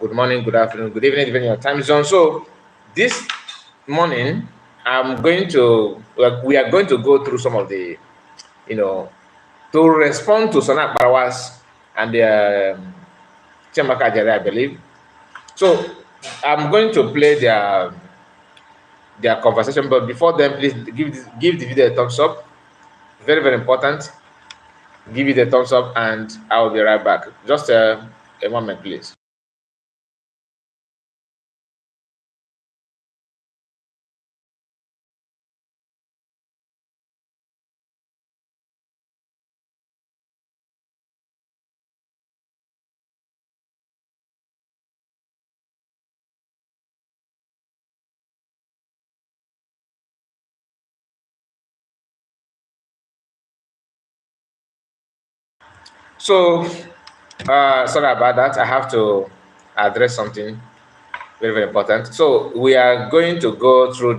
good morning, good afternoon, good evening, depending on your time zone. So this morning, we are going to go through some of the, to respond to Sonak Barawas and Chemaka Jere, I believe. So I'm going to play their conversation, but before then, please give the video a thumbs up. Very, very important. Give it a thumbs up, and I will be right back. Just a moment, please. So, sorry about that. I have to address something very, very important. So, we are going to go through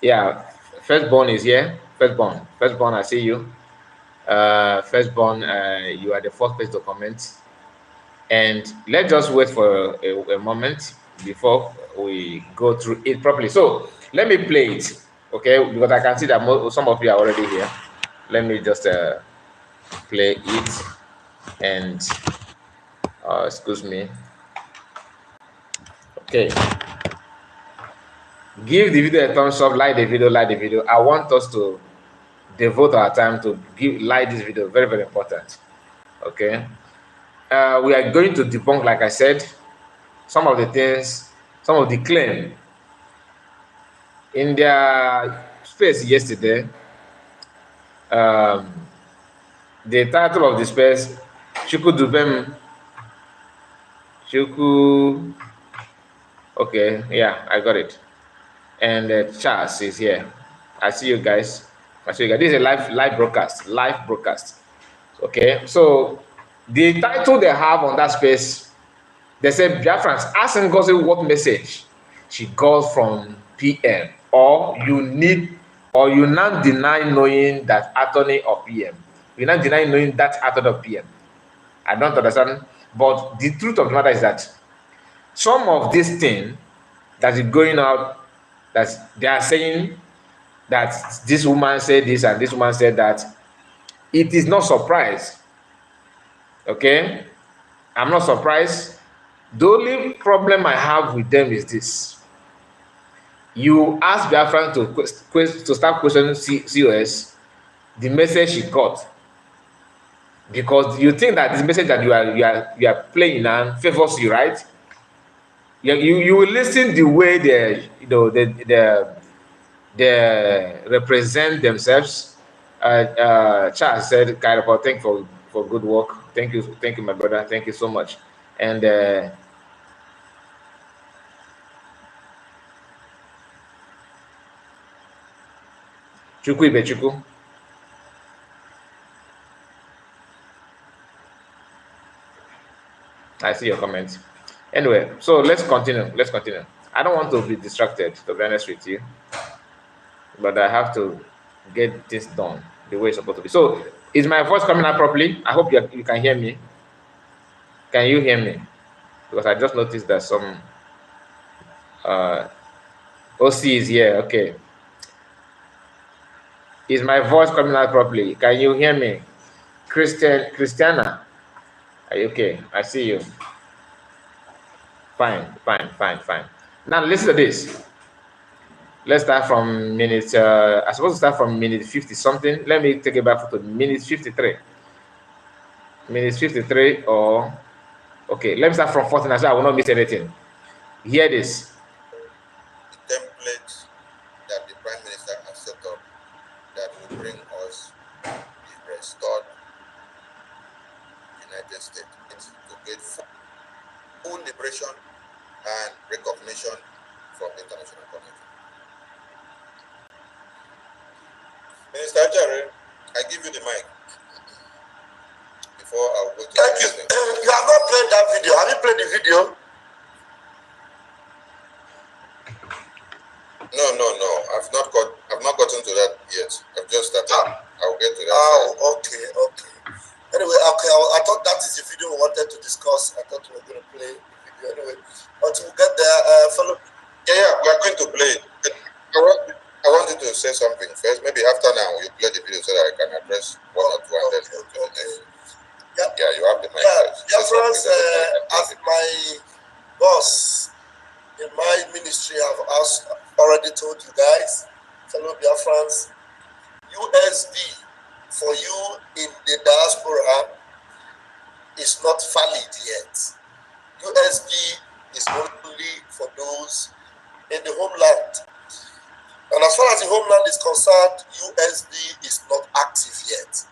yeah, firstborn is here. Firstborn, I see you. Firstborn, you are the first person to comment. And let's just wait for a moment before we go through it properly. So, let me play it, okay? Because I can see that some of you are already here. Let me just play it and excuse me. Okay, give the video a thumbs up, like the video. I want us to devote our time to like this video. Very, very important. Okay, we are going to debunk, like I said, some of the things, some of the claim in their space yesterday. The title of the space, Chuku Dubem, Chuku. Okay, yeah, I got it. And Charles is here. I see you guys. This is a live broadcast. Live broadcast. Okay. So the title they have on that space, they say Biafrans ask Ngozi what message she got from PM, or you now deny knowing that attorney of PM. You now deny knowing that attorney of PM. I don't understand. But the truth of the matter is that some of this thing that is going out, that they are saying that this woman said this and this woman said that, it is not surprise. Okay, I'm not surprised. The only problem I have with them is this: you ask Biafran to start questioning COS the message she got, because you think that this message that you are playing now favors you, right? You will listen the way they represent themselves. Charles said, Kairapa, thank you for good work. Thank you, my brother. Thank you so much. And Chukwu Ibe Chukwu. I see your comments. Anyway, so let's continue. I don't want to be distracted, to be honest with you, but I have to get this done the way it's supposed to be. So, is my voice coming out properly? I hope you can hear me. Can you hear me? Because I just noticed that some OC is here. Okay. Is my voice coming out properly? Can you hear me? Christiana, are you okay? I see you. Fine. Now listen to this. Let's start from minute. I'm supposed to start from minute 50 something. Let me take it back to minute 53. Minute 53, or okay. Let me start from 14. So I will not miss anything. Hear this. The template that the Prime Minister has set up that will bring us the restored United States to get full liberation and recognition from the international community. Minister Ajare, I give you the mic before I will go to Thank you. You have not played that video. Have you played the video? No. I've not gotten to that yet. I've just started. I'll get to that. Oh, okay. Anyway, okay, I thought that is the video we wanted to discuss. I thought we were going to play the video anyway. Until we get there, fellow. Yeah, we are going to play it. I wanted to say something first. Maybe after now you play the video so that I can address one or two and then go to the next. Yeah, you have the mic. Yeah, friends, as my boss in my ministry have already told you guys, fellow Biafrans, USB for you in the diaspora is not valid yet. USB is only for those in the homeland. And as far as the homeland is concerned, USB is not active yet.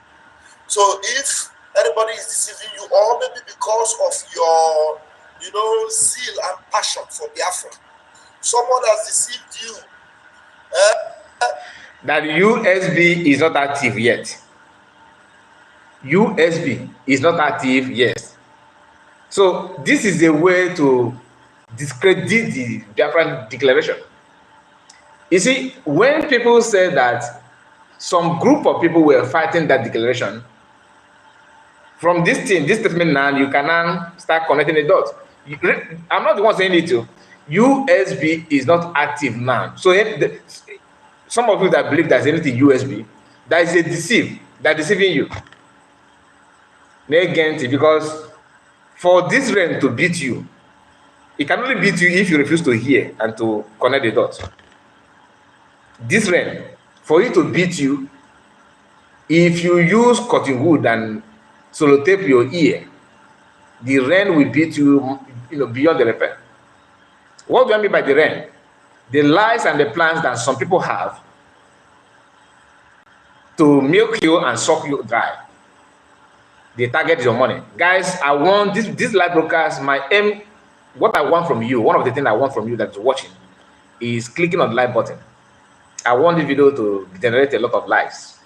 So if anybody is deceiving you, or maybe because of your, zeal and passion for Biafra, someone has deceived you. That USB is not active yet. USB is not active yet. So this is a way to discredit the Biafran declaration. You see, when people say that some group of people were fighting that declaration, from this statement now, you can now start connecting the dots. I'm not the one saying it to. USB is not active now. So some of you that believe there's anything USB, that is a deceive. They're deceiving you. Because for this realm to beat you, it can only beat you if you refuse to hear and to connect the dots. This realm, for it to beat you, if you use cotton wood and sellotape your ear, the rain will beat you, beyond the repair. What do I mean by the rain? The lies and the plans that some people have to milk you and suck you dry. The target is your money. Guys, I want this live broadcast, my aim, what I want from you, one of the things I want from you that's watching is clicking on the like button. I want this video to generate a lot of likes.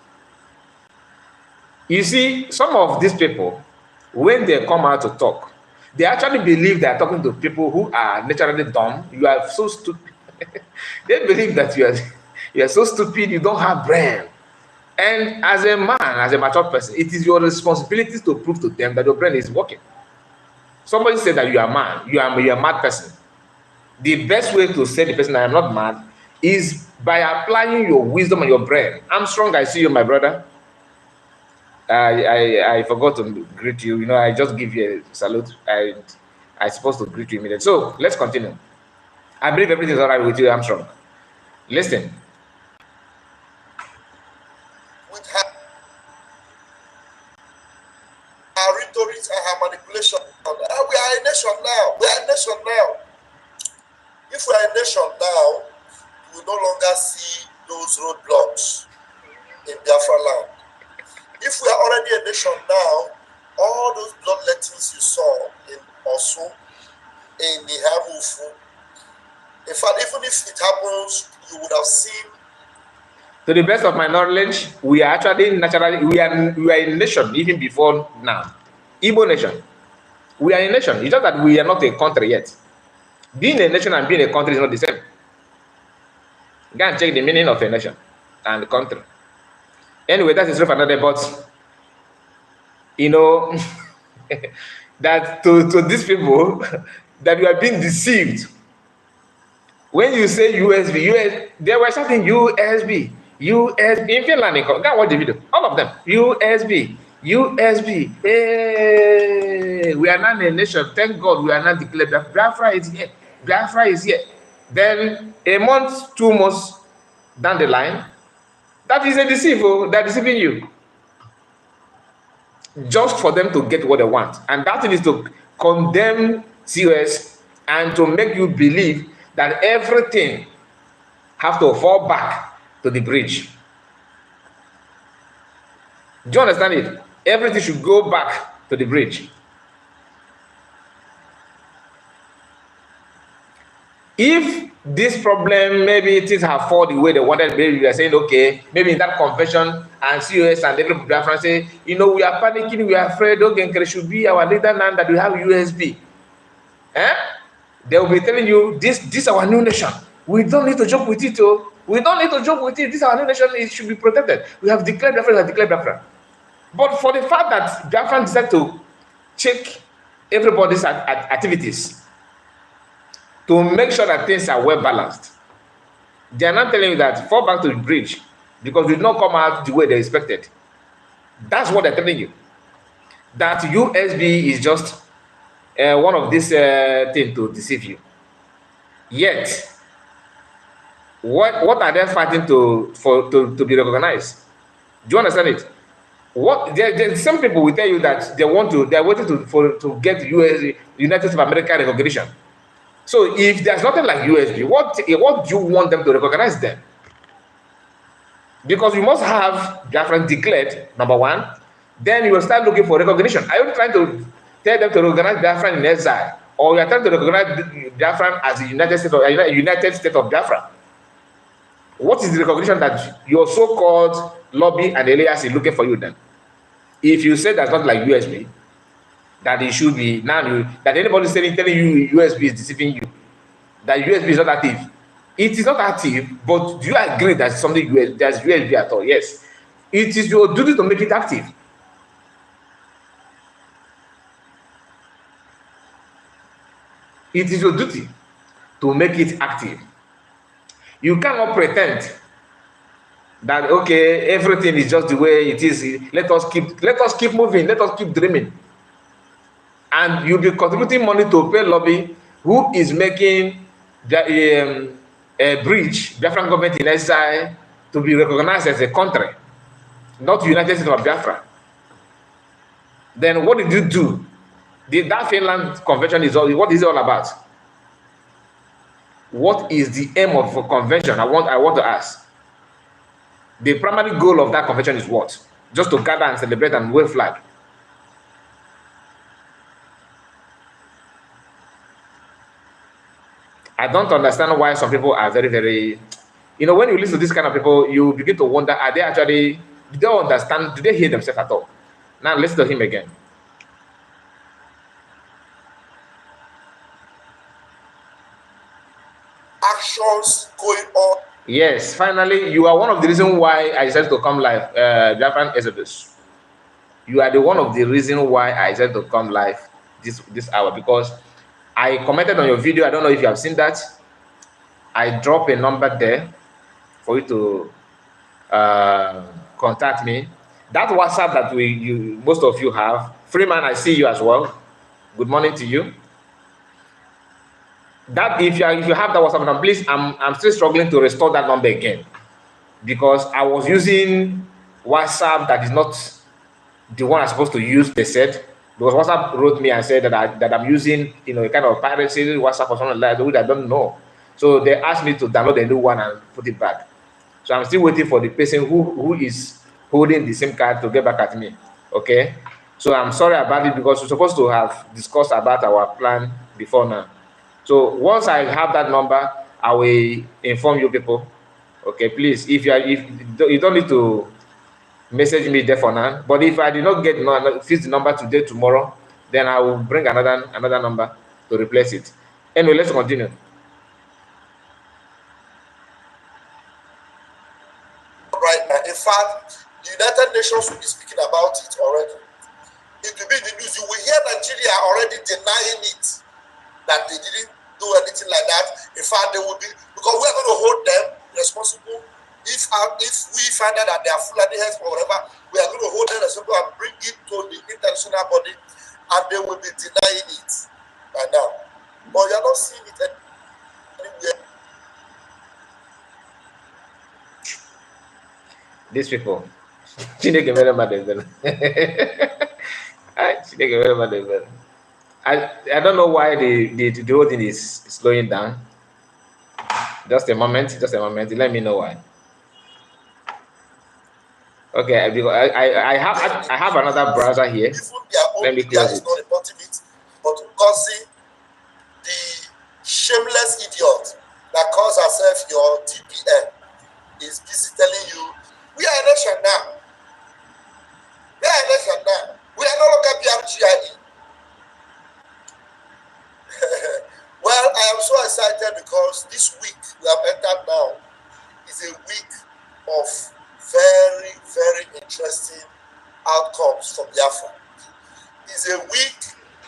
You see, some of these people, when they come out to talk, they actually believe they are talking to people who are naturally dumb. You are so stupid. They believe that you are so stupid, you don't have brain. And as a man, as a mature person, it is your responsibility to prove to them that your brain is working. Somebody said that you are mad, you are a mad person. The best way to say the person I am not mad is by applying your wisdom and your brain. I'm strong, I see you, my brother. I forgot to greet you. I just give you a salute. I supposed to greet you immediately. So let's continue. I believe everything is all right with you, Armstrong. Listen. With her rhetoric and her manipulation, we are a nation now. We are a nation now. If we are a nation now, we will no longer see those roadblocks in Biafra land. If we are already a nation now, all those bloodlettings you saw in Osu, in Nihamufu, in fact, even if it happens, you would have seen. To the best of my knowledge, we are actually naturally, we are a nation even before now. Igbo nation. We are a nation. It's just that we are not a country yet. Being a nation and being a country is not the same. Go and check the meaning of a nation and country. Anyway, that is for another, but that to these people that you are being deceived. When you say USB, they were shouting USB in Finland. Go and watch the video. All of them. USB. Hey, we are not a nation. Thank God we are not declared. Biafra is here. Biafra is here. Then a month, 2 months down the line, that is a deceiver. They're deceiving you. Just for them to get what they want. And that is to condemn COS and to make you believe that everything have to fall back to the bridge. Do you understand it? Everything should go back to the bridge. If this problem, maybe things have fallen the way they wanted, maybe we are saying, okay, maybe in that convention, and COS and every Biafran say, we are panicking, we are afraid, okay, it should be our leader now that we have USB. They will be telling you, this is our new nation. We don't need to joke with it, oh. We don't need to joke with it. This is our new nation, it should be protected. We have declared Biafra, But for the fact that Biafran decided to check everybody's activities to make sure that things are well balanced, they are not telling you that fall back to the bridge because you did not come out the way they expected. That's what they're telling you. That USB is just one of these things to deceive you. Yet, what are they fighting to be recognized? Do you understand it? What some people will tell you that they're waiting to get United States of America recognition. So if there's nothing like USB, what do you want them to recognize them? Because you must have Biafran declared, number one, then you will start looking for recognition. Are you trying to tell them to recognize Biafran in exile, or you are trying to recognize Biafran as a United States of Biafra? What is the recognition that your so-called lobby and alias is looking for you then? If you say that's not like USB, that it should be that anybody telling you USB is deceiving you, that USB is not active. It is not active, but do you agree that something there's USB at all? Yes. It is your duty to make it active. It is your duty to make it active. You cannot pretend that okay, everything is just the way it is. Let us keep moving, let us keep dreaming. And you'll be contributing money to pay lobby who is making a bridge, Biafran government in exile, to be recognized as a country, not United States of Biafra. Then what did you do? That Finland convention what is it all about? What is the aim of a convention? I want to ask. The primary goal of that convention is what? Just to gather and celebrate and wave flag. I don't understand why some people are very, very, when you listen to this kind of people, you begin to wonder, are they actually, do they understand, do they hear themselves at all? Now listen to him again. Actions going on. Yes, finally, you are one of the reasons why I decided to come live, Biafran Exodus. You are the one of the reasons why I decided to come live this hour, because I commented on your video. I don't know if you have seen that. I drop a number there for you to contact me. That WhatsApp that most of you have. Freeman, I see you as well. Good morning to you. That if you have that WhatsApp number, please, I'm still struggling to restore that number again, because I was using WhatsApp that is not the one I'm supposed to use. They said, because WhatsApp wrote me and said that I'm using a kind of piracy WhatsApp or something like that, which I don't know. So they asked me to download a new one and put it back. So I'm still waiting for the person who is holding the SIM card to get back at me. Okay. So I'm sorry about it, because we're supposed to have discussed about our plan before now. So once I have that number, I will inform you people. Okay, please, if you don't need to message me there for now. But if I did not fix the number today, tomorrow, then I will bring another number to replace it. Anyway, let's continue. Right now, in fact, the United Nations will be speaking about it already. It will be in the news. You will hear Nigeria already denying it, that they didn't do anything like that. In fact, they will be, because we are going to hold them responsible. If we find out that they are Fulani heads or whatever, we are going to hold them responsible and bring it to the international body, and they will be denying it by now. But you are not seeing it anywhere. These people. I don't know why the whole thing is slowing down. Just a moment. Let me know why. Okay, because I have another browser here. Let me close it. Not reporting it, but Ngozi, the shameless idiot that calls herself your TPN, is busy telling you, we are a nation now. We are a nation now. We are no longer BRGIE. Well, I am so excited because this week we have entered now is a week of very, very interesting outcomes for Biafra. It's a week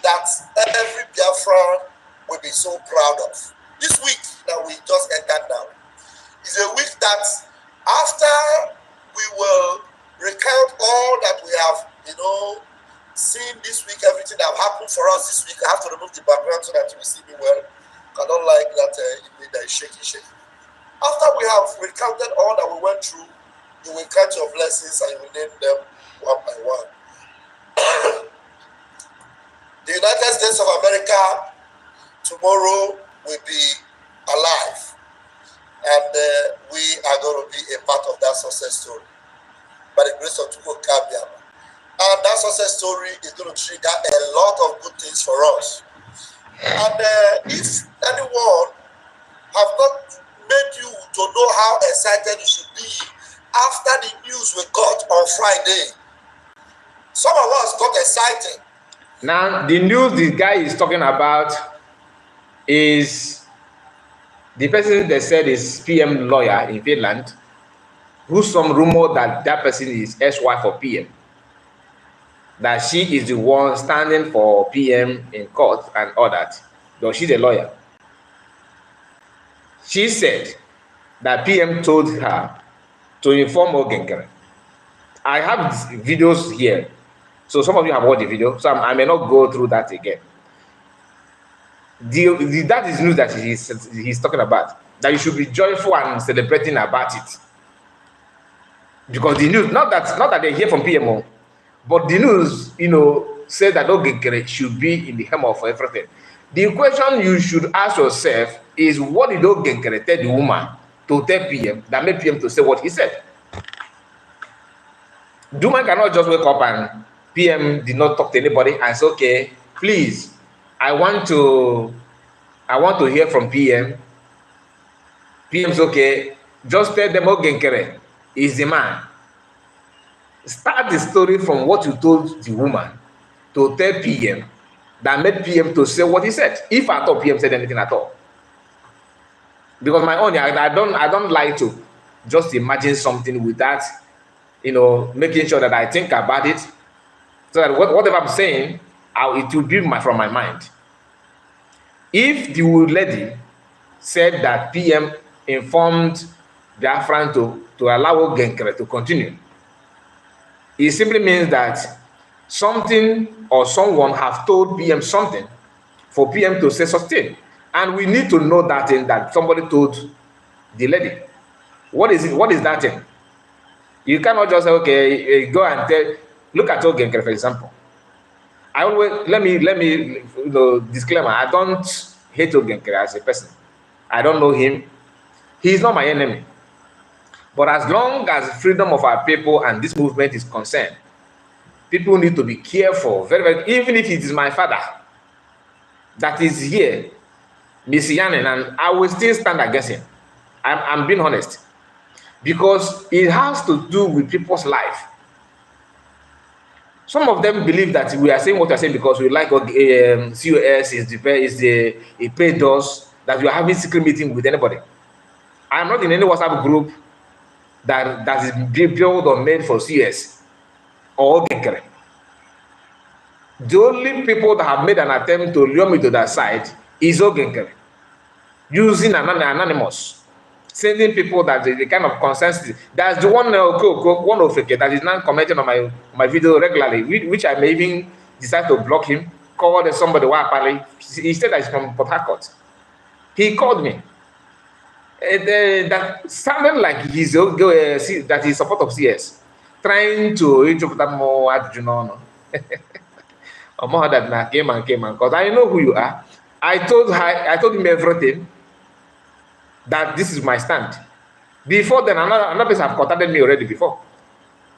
that every Biafran will be so proud of. This week that we just entered now is a week that after we will recount all that we have, seen this week, everything that happened for us this week. I have to remove the background so that you will see me well. I don't like that image that is shaky. After we have recounted all that we went through, you will count your blessings and you will name them one by one. The United States of America tomorrow will be alive, and we are going to be a part of that success story by the grace of Tuko Kabiama. And that success story is going to trigger a lot of good things for us. And if anyone have not made you to know how excited you should be after the news we got on Friday, some of us got excited. Now, the news this guy is talking about is the person they said is PM lawyer in Finland, who's some rumor that that person is ex-wife for PM. That she is the one standing for PM in court and all that. Though she's a lawyer. She said that PM told her to inform Ogenkere. I have videos here. So some of you have watched the video, so I may not go through that again. That is news that he's talking about. That you should be joyful and celebrating about it. Because the news, not that they hear from PMO, but the news, says that Ogenkere should be in the helm of everything. The question you should ask yourself is, what did Ogenkere tell the woman to tell PM that made PM to say what he said? The woman cannot just wake up and PM did not talk to anybody and say, okay, please, I want to hear from PM. PM's okay. Just tell them Ogenkere is the man. Start the story from what you told the woman to tell PM that made PM to say what he said. If at all PM said anything at all. Because my own, I don't like to just imagine something without, making sure that I think about it. So that whatever I'm saying, it will be from my mind. If the lady said that PM informed Biafran to allow Ogenkere to continue, it simply means that something or someone have told PM something for PM to say sustain. And we need to know that thing that somebody told the lady. What is it? What is that thing? You cannot just say, okay, go and tell. Look at Ogenkere, for example. I always let me disclaimer. I don't hate Ogenkere as a person. I don't know him. He is not my enemy. But as long as freedom of our people and this movement is concerned, people need to be careful. Very, very. Even if it is my father that is here, Messianing, and I will still stand against him. I'm being honest, because it has to do with people's life. Some of them believe that we are saying what we are saying because we like COS it paid us, that we are having secret meeting with anybody. I am not in any WhatsApp group that is built or made for CS or Ogenkere. The only people that have made an attempt to lure me to that side is Ogenkere, using an anonymous, sending people that the kind of consensus. That's the one one of that is now commenting on my video regularly, which I may even decide to block him. Called somebody he said that he's from Port Harcourt. He called me. That sounded like he's that he's support of CS, trying to interpret more at Mohammad came and because I know who you are. I told him everything, that this is my stand. Before then, another person have contacted me already before,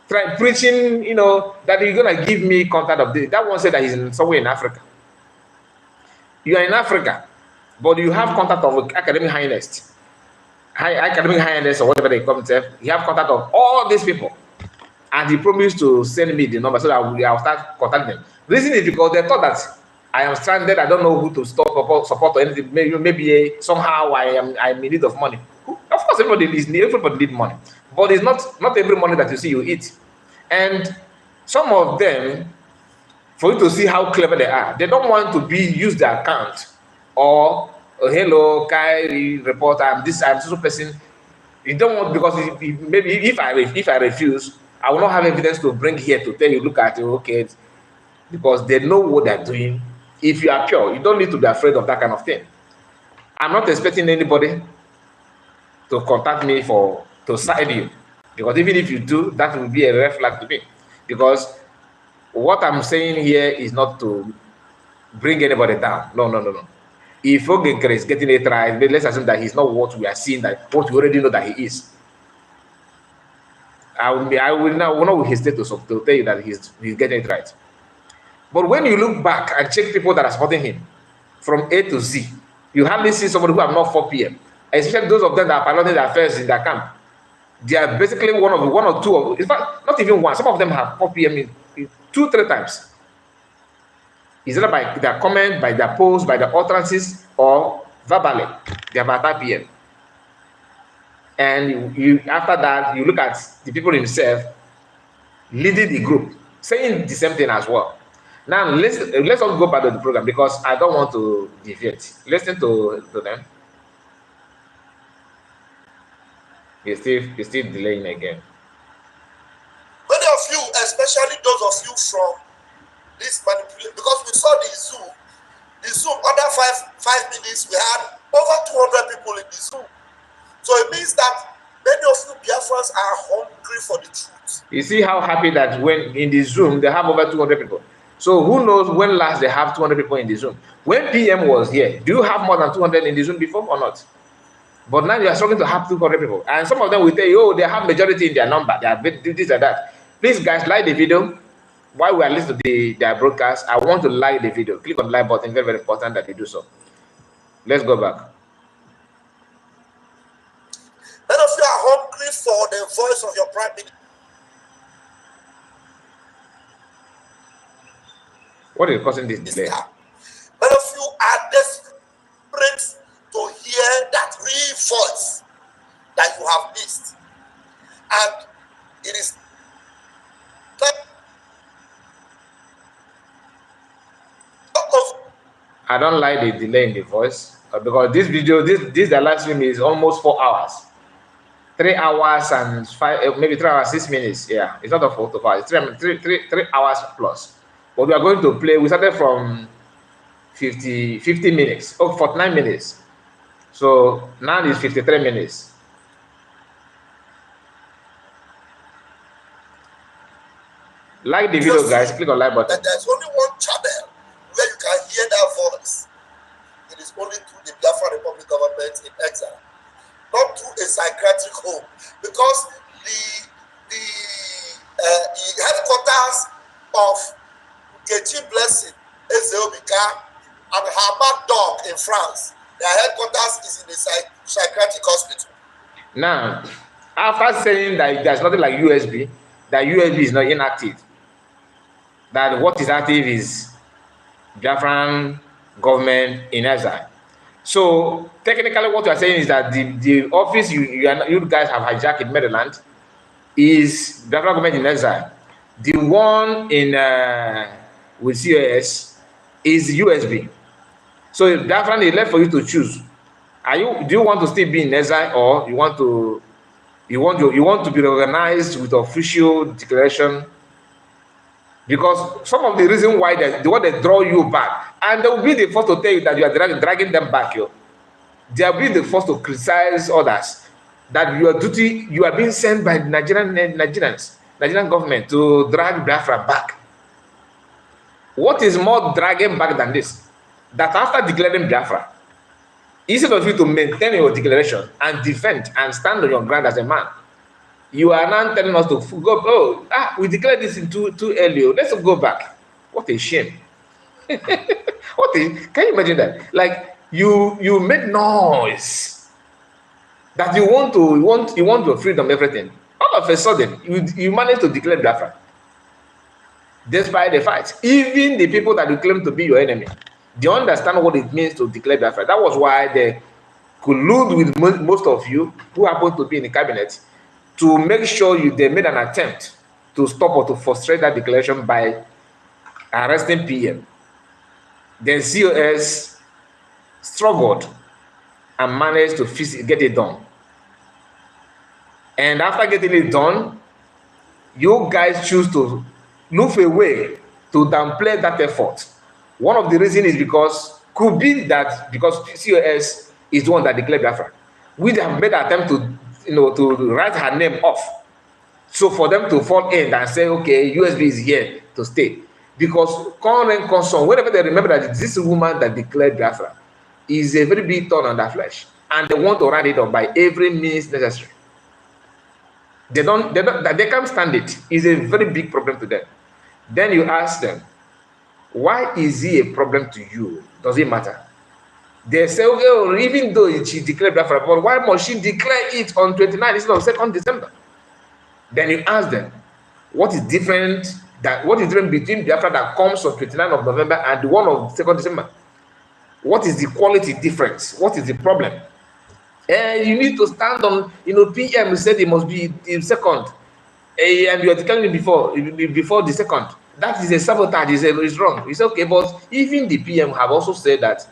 preaching, that you're gonna give me contact of this. That one said that he's somewhere in Africa. You are in Africa, but you have contact of academic highness. Academic highness or whatever they come to, he have contact of all these people, and he promised to send me the number so that I'll start contacting them. The reason is because they thought that I am stranded. I don't know who to stop or support or anything. Maybe somehow I'm in need of money. Of course, everybody need money, but it's not every money that you see you eat. And Some of them, for you to see how clever they are, they don't want to use their account or hello, Kai reporter, I'm so person. You don't want, because maybe if I refuse, I will not have evidence to bring here to tell you, look at it, okay, because they know what they're doing. If you are pure, you don't need to be afraid of that kind of thing. I'm not expecting anybody to contact me to side you, because even if you do, that will be a red flag to me, because what I'm saying here is not to bring anybody down. No. If Ogenkere is getting it right, let's assume that he's not what we are seeing, that what we already know that he is. I will not hesitate to tell you that he's getting it right. But when you look back and check people that are supporting him from A to Z, you hardly see somebody who have not 4 p.m. Especially those of them that are piloting their affairs in their camp. They are basically one or two of, in fact, not even one. Some of them have 4 p.m. in 2-3 times. Is either by their comment, by their post, by their utterances, or verbally. They have at p.m. And you after that, you look at the people himself leading the group, saying the same thing as well. Now let's all go back to the program, because I don't want to deviate. Listen to them. You're still delaying again. Many of you, especially those of you from this manipulation, because we saw the Zoom under five minutes, we had over 200 people in the Zoom. So it means that many of you Biafrans are hungry for the truth. You see how happy that when in the Zoom they have over 200 people. So who knows when last they have 200 people in the Zoom? When PM was here, do you have more than 200 in the Zoom before or not? But now you are struggling to have 200 people. And some of them will tell you, oh, they have majority in their number. They are this and that. Please, guys, like the video. While we are listening to their broadcast, I want to like the video. Click on the like button. Very, very important that you do so. Let's go back. Many of you are hungry for the voice of your prime minister. What is causing this delay? Many of you are desperate to hear that real voice that you have missed. And it is I don't like the delay in the voice, because this video, this the live stream is almost 4 hours. 3 hours and 5, maybe 3 hours 6 minutes. Yeah, it's not a 4 to 5. It's 3 hours plus. But we are going to play. We started from 50 minutes. Oh, 49 minutes. So now it's 53 minutes. Like the video, guys. Click on like button. There's only one channel where you can hear that voice. It is only through the Biafra Republic government in exile, not through a psychiatric home, because the headquarters of Nkechi Blessing, Ezeobika, and Hamad Dog in France, their headquarters is in the psychiatric hospital. Now, after saying that there's nothing like USB, that USB is not inactive, that what is active is Biafran government in exile. So technically what you are saying is that the office you guys have hijacked in Maryland is Biafran government in exile. The one in with COS is USB. So if Biafran is left for you to choose. Do you want to still be in exile, or you want to be recognized with official declaration? Because some of the reason why they want to draw you back, and they will be the first to tell you that you are dragging them back. They will be the first to criticize others that your duty, you are being sent by Nigerian government to drag Biafra back. What is more dragging back than this? That after declaring Biafra, instead of you to maintain your declaration and defend and stand on your ground as a man, you are now telling us to go. Oh, we declared this in too early. Let's go back. What a shame! Can you imagine that? Like you made noise that you want your freedom, everything. All of a sudden, you managed to declare Biafra, despite the fight. Even the people that you claim to be your enemy, they understand what it means to declare Biafra. That was why they collude with most of you who happen to be in the cabinet to make sure they made an attempt to stop or to frustrate that declaration by arresting PM. Then COS struggled and managed to get it done. And after getting it done, you guys choose to look for a way to downplay that effort. One of the reasons is because could be that because COS is the one that declared Biafra. We have made an attempt to write her name off. So for them to fall in and say, okay, USB is here to stay. Because current concern, whenever they remember that this woman that declared Biafra is a very big thorn on their flesh, and they want to write it up by every means necessary. They can't stand it. It's a very big problem to them. Then you ask them, why is he a problem to you? Does it matter? They say, okay, well, even though she declared Biafra, but why must she declare it on 29th instead of 2nd December? Then you ask them, what is different between Biafra that comes on 29th of November and the one of 2nd December? What is the quality difference? What is the problem? And you need to stand on, PM said it must be the 2nd, and you are declaring it before the 2nd. That is a sabotage. It's wrong. It's okay, but even the PM have also said that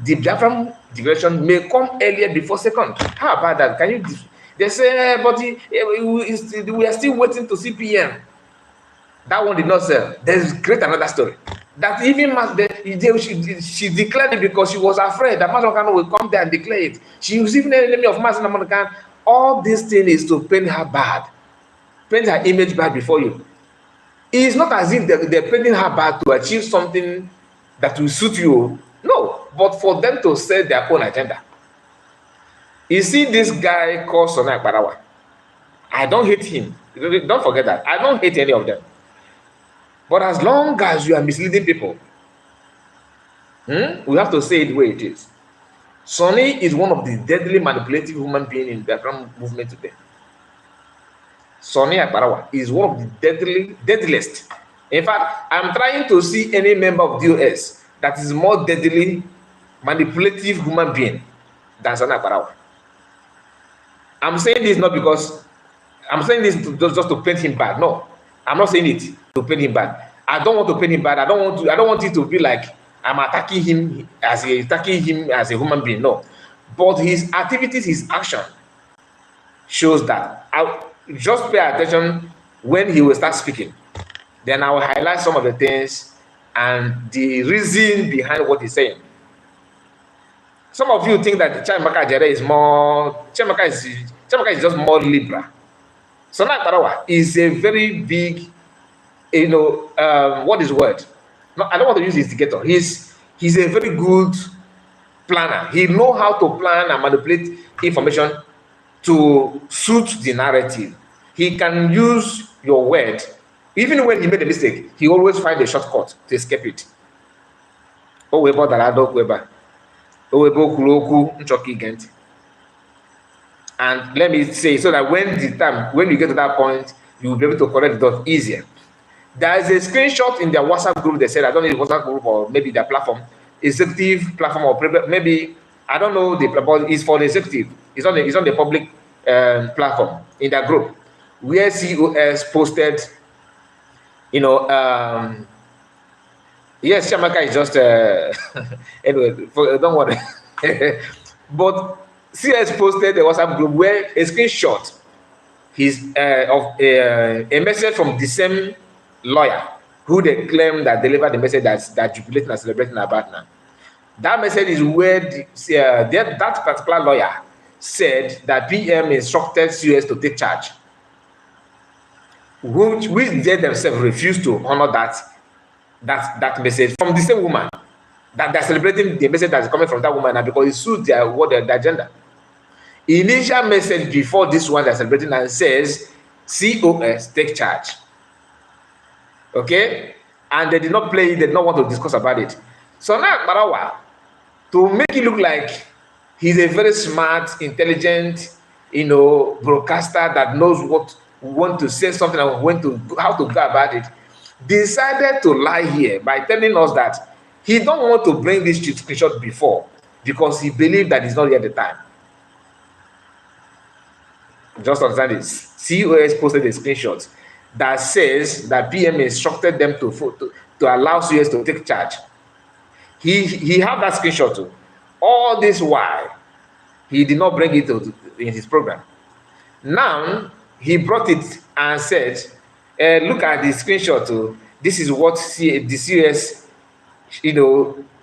the Biafran declaration may come earlier before 2nd. How about that? Can you? They say, but we are still waiting to see PM. That one did not sell. There's create another story. That even she declared it because she was afraid that Masakan will come there and declare it. She was even an enemy of Masakan. All this thing is to paint her bad, paint her image bad before you. It's not as if they're painting her bad to achieve something that will suit you. No, but for them to set their own agenda. You see this guy called Sonai Barawa. I don't hate him. Don't forget that. I don't hate any of them. But as long as you are misleading people, we have to say it the way it is. Sonny is one of the deadly manipulative human beings in the Biafran movement today. Sonny Akbarawa is one of the deadliest. In fact, I'm trying to see any member of DOS that is more deadly manipulative human being than Sonny Akbarawa. I'm saying this not because I'm saying this just to paint him bad. No, I'm not saying it to paint him bad. I don't want to paint him bad. I don't want it to be like I'm attacking him as a human being. No, but his activities, his action shows that. I just pay attention when he will start speaking. Then I will highlight some of the things and the reason behind what he's saying. Some of you think that Chiamaka Jere is more. Chiamaka is just more liberal. Sonai Barawa is a very big, what is the word? No, I don't want to use instigator. He's a very good planner. He knows how to plan and manipulate information to suit the narrative. He can use your word. Even when he made a mistake, he always finds a shortcut to escape it. And let me say, so that when you get to that point, you will be able to correct the dot easier. There is a screenshot in their WhatsApp group. They said, I don't know if WhatsApp group or maybe their platform, executive platform, or maybe, I don't know, but it's for the executive. It's on the public platform in that group, where COS posted, yes, Chiamaka is just, anyway, don't worry. But CS posted a WhatsApp group where a screenshot of a message from the same lawyer who they claim that delivered the message that jubilating and celebrating about now. That message is where that particular lawyer said that PM instructed CS to take charge, which they themselves refused to honor that message from the same woman. That they're celebrating the message that's coming from that woman now because it suits their agenda. Initial message before this one they're celebrating and says COS take charge. Okay? And they did not play it, they did not want to discuss about it. So now Barawa, to make it look like he's a very smart, intelligent, broadcaster that knows want to say something and how to go about it, decided to lie here by telling us that he don't want to bring this screenshot before because he believed that it's not yet the time. Just understand this. COS posted a screenshot that says that PM instructed them to allow CS to take charge. He had that screenshot too. All this while, he did not bring it in his program. Now, he brought it and said, look at the screenshot too. This is what the CS,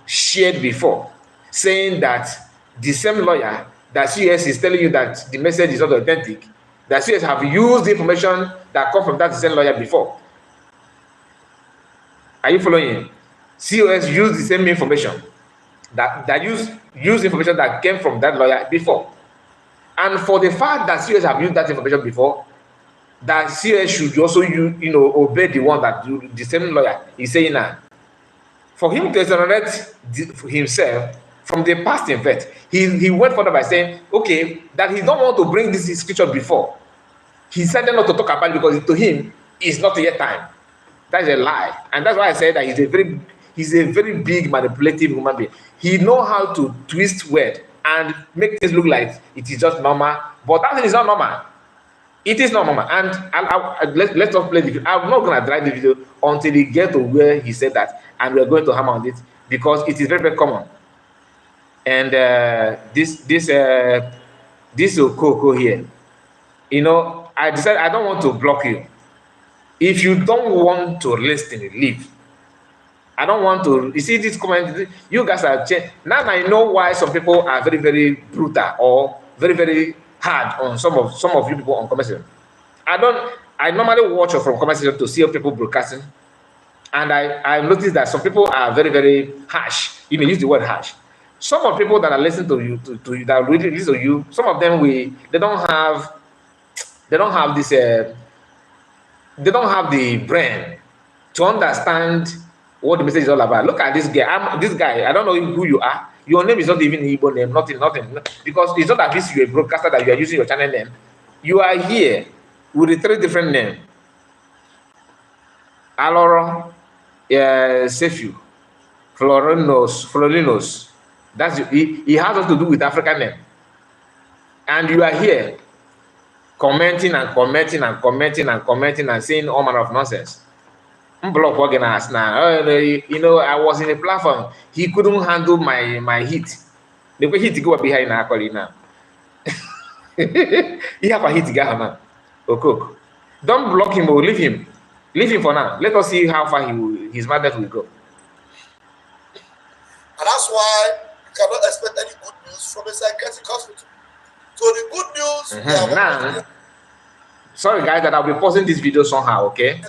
shared before, saying that the same lawyer that CS is telling you that the message is not authentic, that CS have used the information that come from that same lawyer before. Are you following? COS used the same information that used information that came from that lawyer before. And for the fact that COS have used that information before, that COS should also obey the one that the same lawyer is saying now. For him to exonerate himself from the past event, he went further by saying, okay, that he don't want to bring this scripture before. He said not to talk about it because to him, it's not yet time. That is a lie. And that's why I said that he's a very big manipulative human being. He knows how to twist words and make things look like it is just normal, but that is not normal. It is not normal. And let's not play the video. I'm not going to drive the video until he get to where he said that, and we're going to hammer on it because it is very, very common. And this Okoko here, I decided I don't want to block you. If you don't want to listen, leave. I don't want to. You see this comment. You guys are changed. Now I know why some people are very, very brutal or very, very hard on some of you people on comment. I normally watch from comment section to see people broadcasting, and I noticed that some people are very, very harsh. You may use the word harsh. Some of the people that are listening to you, that really listen to you, some of them they don't have this. They don't have the brain to understand what the message is all about. Look at this guy. This guy, I don't know who you are. Your name is not even Igbo name, nothing. Because it's not that you're a broadcaster that you are using your channel name. You are here with the 3 different names. Aloro, Sefu, Florinos. He has nothing to do with African name. And you are here commenting and saying all manner of nonsense. Block organized now. I was in a platform. He couldn't handle my heat. The way heat go behind now. He have a heat now. Okay. Don't block him or leave him. Leave him for now. Let us see how far his madness will go. And that's why you cannot expect any good news from a psychiatric hospital. So the good news. Sorry guys that I'll be pausing this video somehow, okay?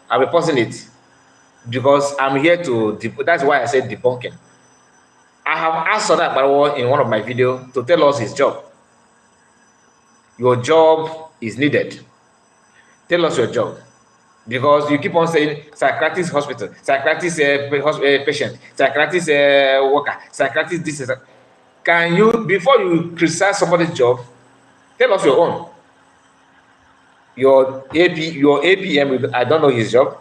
I'll be pausing it because I'm here to that's why I said debunking. I have asked that in one of my videos to tell us his job. Your job is needed. Tell us your job. Because you keep on saying psychiatrist hospital, psychiatrist patient, psychiatrist worker, psychiatrist this. Can you, before you criticize somebody's job, tell us your own? Your APM, I don't know his job.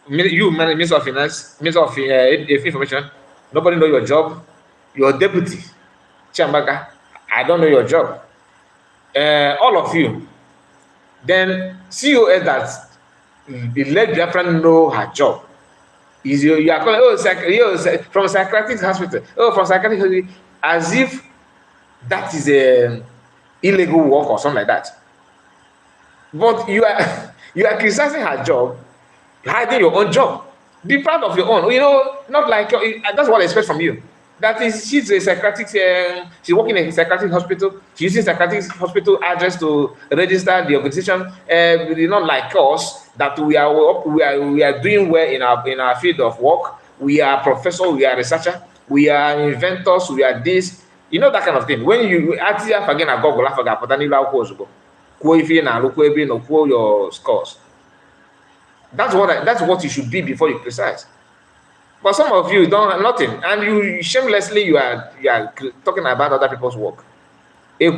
Minister of Finance, Minister of Information, nobody know your job. Your deputy, Chambaga, I don't know your job. All of you. Then COS that let Biafran know her job. You are calling from psychiatric hospital. From psychiatric hospital, as if that is a illegal work or something like that. But you are criticizing her job, hiding your own job. Be proud of your own. Not like that's what I expect from you. That is, she's a psychiatric. She's working in a psychiatric hospital. She's using psychiatric hospital address to register the organization. Not like us that we are doing well in our field of work. We are professors. We are researchers. We are inventors. We are this. That kind of thing. When you actually again a Google, I forgot, but I need your scores. That's what you should be before you criticize. But some of you don't have nothing, and you shamelessly you are talking about other people's work. If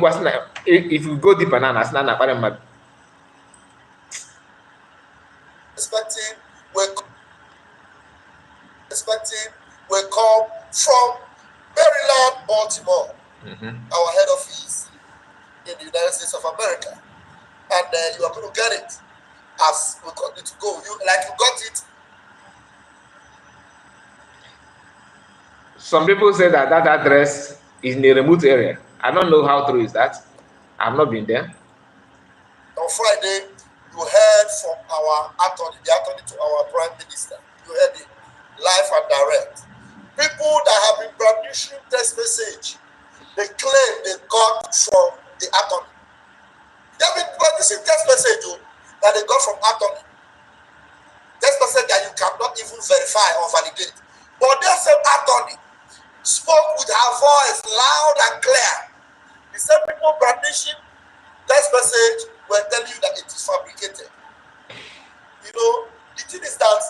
you go deeper now, that's not expecting we come from Maryland, Baltimore, our head office in the United States of America. And you are going to get it as we continue to go. You got it. Some people say that address is in a remote area. I don't know how true is that. I've not been there. On Friday, you heard from our attorney, the attorney to our prime minister. You heard it live and direct. People that have been brandishing text message, they claim they got from the attorney. They have been brandishing text message that they got from attorney. Text message that you cannot even verify or validate. But that same attorney spoke with her voice loud and clear. The same people brandishing text message were telling you that it is fabricated. You know, the thing is that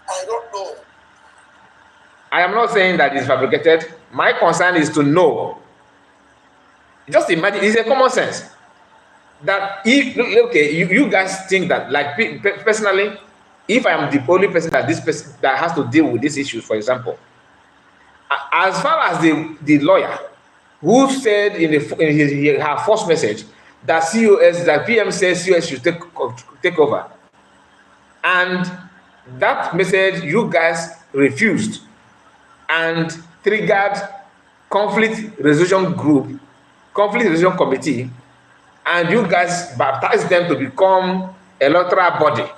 I don't know. I am not saying that it's fabricated. My concern is to know. Just imagine, it's a common sense that if, okay, you guys think that, like, personally, if I am the only person that that has to deal with these issues, for example, as far as the lawyer who said in her first message that that PM says COS should take over, and that message you guys refused and triggered conflict resolution committee, and you guys baptized them to become electoral body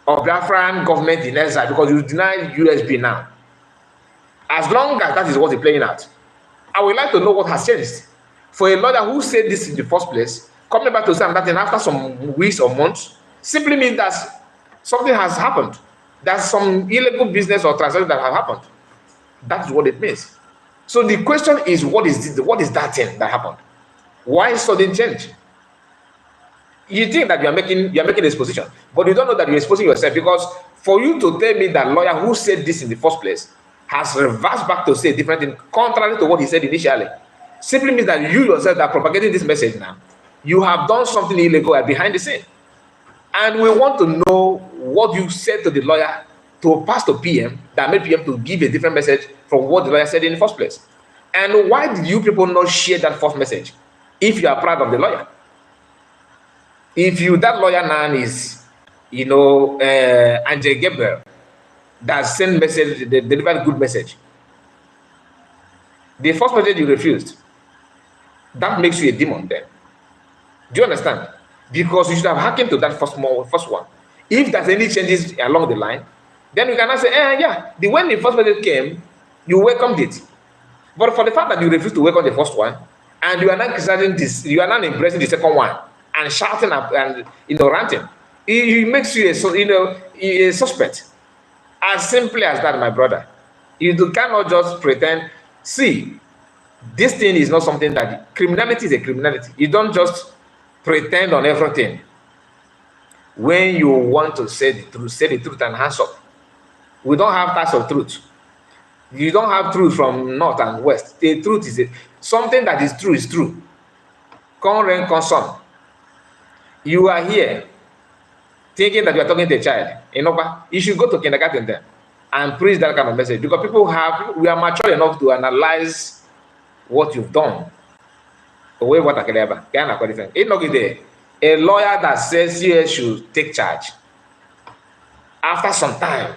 of Biafran government in exile because you deny USB now. As long as that is what they're playing out, I would like to know what has changed. For a lawyer who said this in the first place, coming back to say that, and after some weeks or months, simply means that something has happened. There's some illegal business or transaction that have happened. That's what it means. So the question is, what is that thing that happened? Why sudden change? You think that you are making this position, but you don't know that you're exposing yourself, because for you to tell me that lawyer who said this in the first place has reversed back to say different thing contrary to what he said initially, simply means that you yourself are propagating this message now. You have done something illegal behind the scene. And we want to know what you said to the lawyer to pass to PM that made PM to give a different message from what the lawyer said in the first place. And why did you people not share that first message if you are proud of the lawyer? If that lawyer now is, Angel Gabriel, that sent message, they delivered good message. The first message you refused, that makes you a demon then. Do you understand? Because you should have hearkened to that first one. If there's any changes along the line, then you cannot say, when the first message came, you welcomed it. But for the fact that you refused to welcome the first one, and you are not criticizing this, you are not embracing the second one and shouting up and ranting, it makes you a suspect. As simply as that, my brother. You cannot just pretend. See, this thing is not something that criminality is a criminality. You don't just pretend on everything. When you want to say the truth and hands up. We don't have types of truth. You don't have truth from north and west. The truth is something that is true is true. Come rain, come sun. You are here thinking that you are talking to a child. You should go to kindergarten then and preach that kind of message, because we are mature enough to analyze what you've done. A lawyer that says CS should take charge after some time,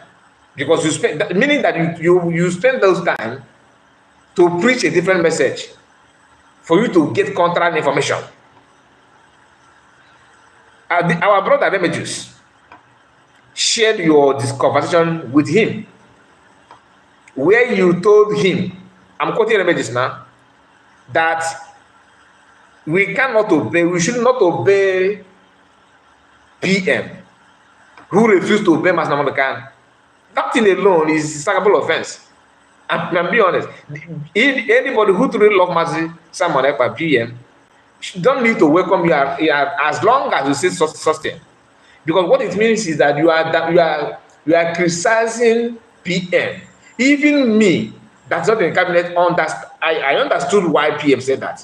because you spend, meaning that you spend those time to preach a different message for you to get contrary information. Our brother Remedios shared this conversation with him, where you told him, I'm quoting Remedios now, that we should not obey PM who refused to obey Master Khan. That thing alone is a sackable offense. And be honest, anybody who truly loves Master Simon Ekpa PM don't need to welcome you as long as you say sustain. Because what it means is that you are criticizing PM. Even me, that's not in the cabinet, I understood why PM said that.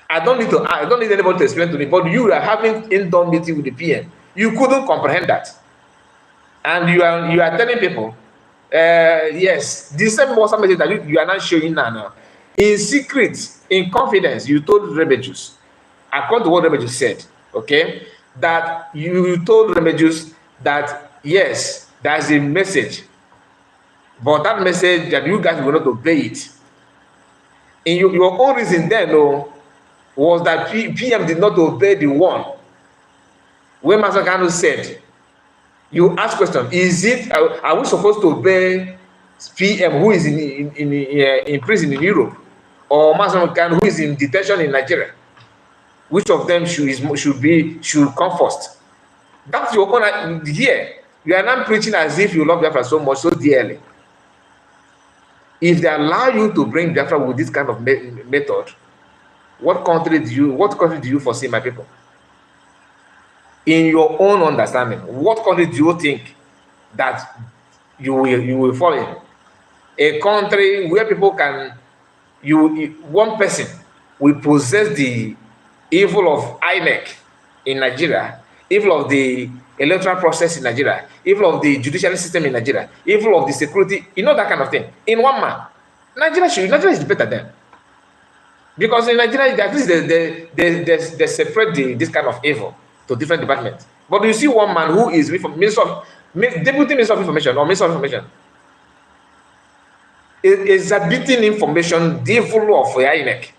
I don't need anybody to explain to me, but you are having in-done meeting with the PM. You couldn't comprehend that. And you are telling people, yes, the same message that you are not showing now. In secret, in confidence, you told Rebejus, according to what Remedios said, okay, that you told Remedios that yes, there's a message, but that message that you guys will not obey it. In your own reason then, no, was that PM did not obey the one. When Master Kanu said, you ask question, is it, are we supposed to obey PM who is in prison in Europe, or Master Kanu who is in detention in Nigeria? Which of them should come first? That's your own here. You are not preaching as if you love Biafra so much, so dearly. If they allow you to bring Biafra with this kind of method, what country do you foresee, my people? In your own understanding, what country do you think that you will fall in? A country where people can, one person will possess the evil of INEC in Nigeria, evil of the electoral process in Nigeria, evil of the judicial system in Nigeria, evil of the security, that kind of thing, in one man. Nigeria is better than. Because in Nigeria, at least they separate this kind of evil to different departments. But you see one man who is Deputy Minister of Information or Minister of Information is exhibiting information, the evil of INEC,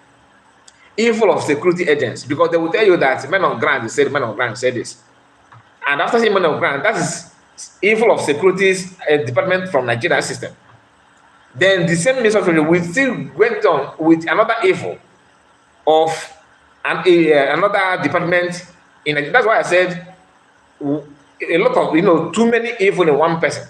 evil of security agents, because they will tell you that men on ground said this. And after saying men on ground, that is evil of security's department from Nigerian system. Then the same Minister of Information will still went on with another evil of another department in. That's why I said a lot of too many evil in one person.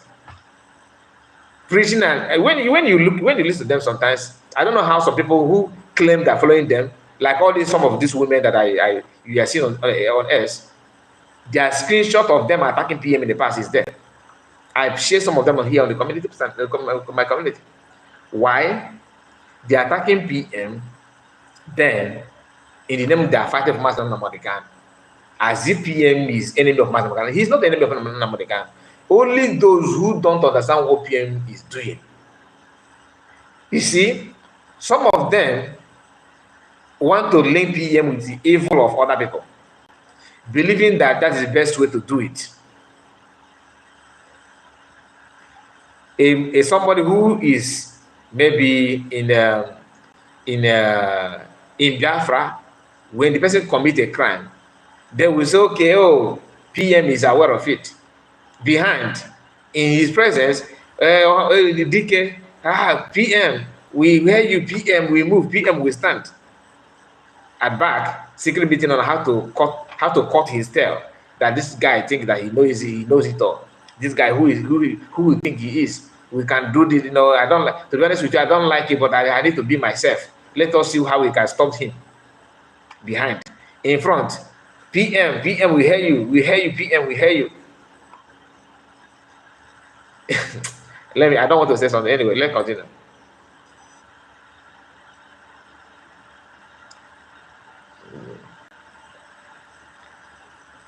Preaching, and when you listen to them, sometimes I don't know how some people who claim they're following them, like some of these women that you are seeing on X, their screenshot of them attacking PM in the past is there. I've shared some of them here on the community, my community. Why they are attacking PM? Then in the name they are fighting for Master Nnamdi Kanu, as if PM is enemy of Master Nnamdi Kanu. He's not the enemy of Nnamdi Kanu. Only those who don't understand what PM is doing. You see, some of them want to link PM with the evil of other people, believing that is the best way to do it. Somebody who is maybe in Biafra, when the person commits a crime, they will say, okay, PM is aware of it. Behind, in his presence, the DK, PM, we hear you, PM, we move, PM, we stand. At back, secretly meeting on how to cut his tail. That this guy thinks that he knows it all. This guy who we think he is. We can do this, I don't like, to be honest with you, I don't like it, but I need to be myself. Let us see how we can stop him. Behind. In front, PM, we hear you, PM, we hear you. I don't want to say something. Anyway, let's continue.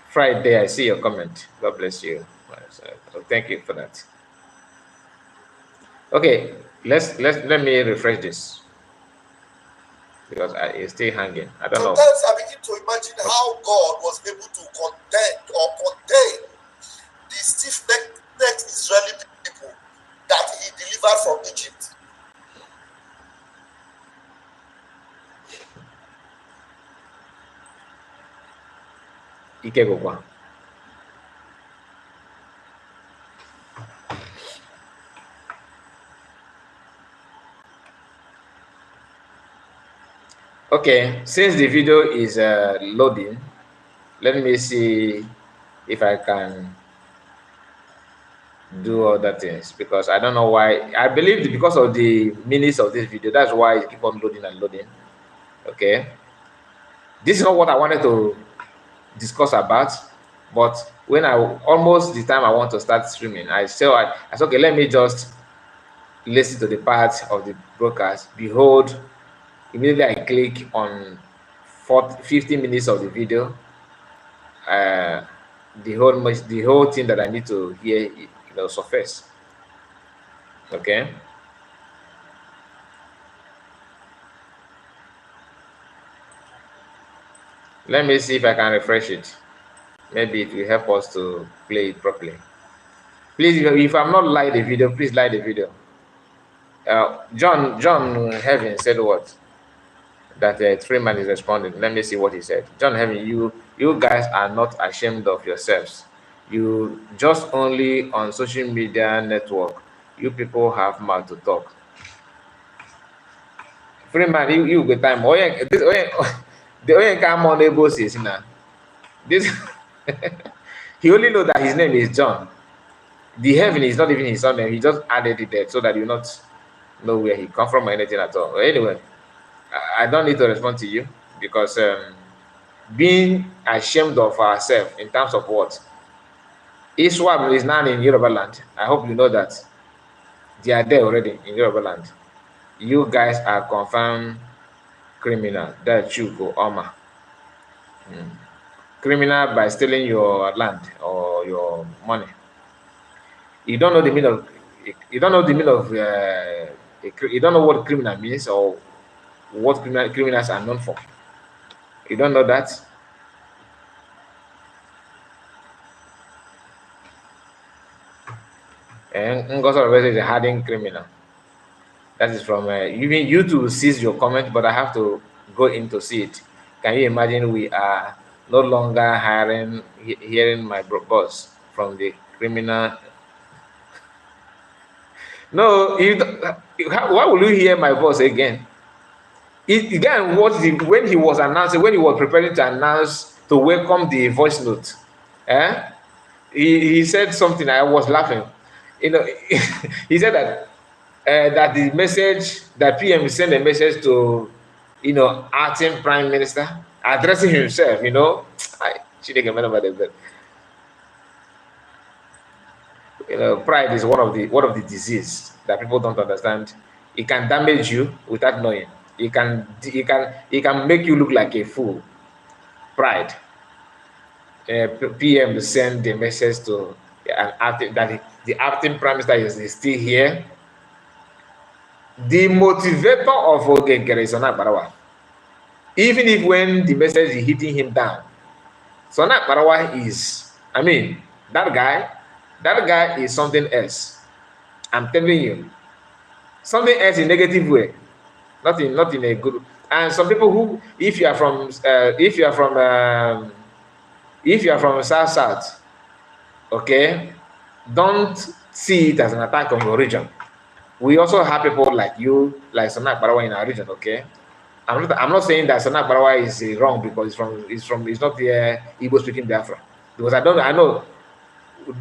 Friday, I see your comment. God bless you. Thank you for that. Okay, let me refresh this, because it's still hanging. I don't know. Sometimes I begin to imagine how God was able to contain the stiff-necked Israeli people that he delivered from Egypt. Ikegokwa. Okay, since the video is loading, let me see if I can do other things, because I don't know why. I believe because of the minutes of this video, that's why it keep on loading and loading. Okay, this is not what I wanted to discuss about, but when almost the time I want to start streaming, I said, okay, let me just listen to the part of the broadcast. Behold, immediately I click on 15 minutes of the video. The whole thing that I need to hear, surface. Okay. Let me see if I can refresh it. Maybe it will help us to play it properly. Please, if I'm not like the video, please like the video. John Heaven said what? That Freeman is responding. Let me see what he said. John Heaven, you guys are not ashamed of yourselves. You just only on social media network. You people have mouth to talk. Freeman, you good time. Oh yeah, this oh yeah, the oh yeah come on able says now. This he only know that his name is John. The Heaven is not even his son name. He just added it there so that you not know where he come from or anything at all. Anyway, I don't need to respond to you because being ashamed of ourselves in terms of what? Iswap is now in Yoruba land. I hope you know that they are there already in Yoruba land. You guys are confirmed criminal. That's Chuko Oma. Criminal by stealing your land or your money. You don't know the meaning of you don't know the meaning of you don't know what criminal means or what criminals are known for. You don't know that. And Ngozo is a hardened criminal. That is from even YouTube sees your comment, but I have to go in to see it. Can you imagine we are no longer hearing my boss from the criminal? No, why will you hear my voice again? Again, when he was announcing, when he was preparing to announce to welcome the voice note, eh? He said something. I was laughing. You know, he said that the message that PM sent a message to, acting prime minister addressing himself. I she didn't remember that. Pride is one of the disease that people don't understand. It can damage you without knowing. It can make you look like a fool. Pride. PM send the message to an acting that the acting prime minister is still here. The motivator of Ogenkere is Sona Barawa. Even if when the message is hitting him down, Sona Barawa is, that guy is something else. I'm telling you, something else in negative way, not in a good. And some people who, if you are from South South, okay, don't see it as an attack on your region. We also have people like you, like Sanak Barawa in our region, okay? I'm not saying that Sanak Barawa is wrong because it's not the Igbo speaking Biafra. Because I know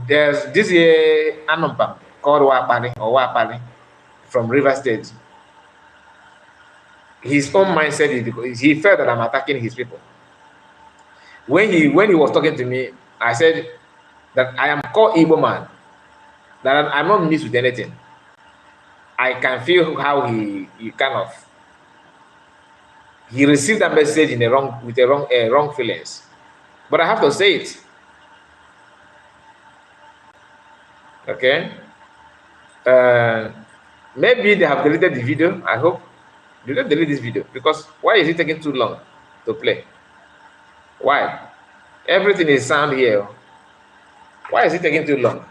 there's this Anumpam called Wapali from River State. His own mindset is because he felt that I'm attacking his people. When he was talking to me, I said that I am called Igbo man, that I'm not mixed with anything. I can feel how he kind of he received that message in wrong feelings, but I have to say it. Okay, uh, maybe they have deleted the video. I hope they don't delete this video because why is it taking too long to play? Why? Everything is sound here. Why is it taking too long?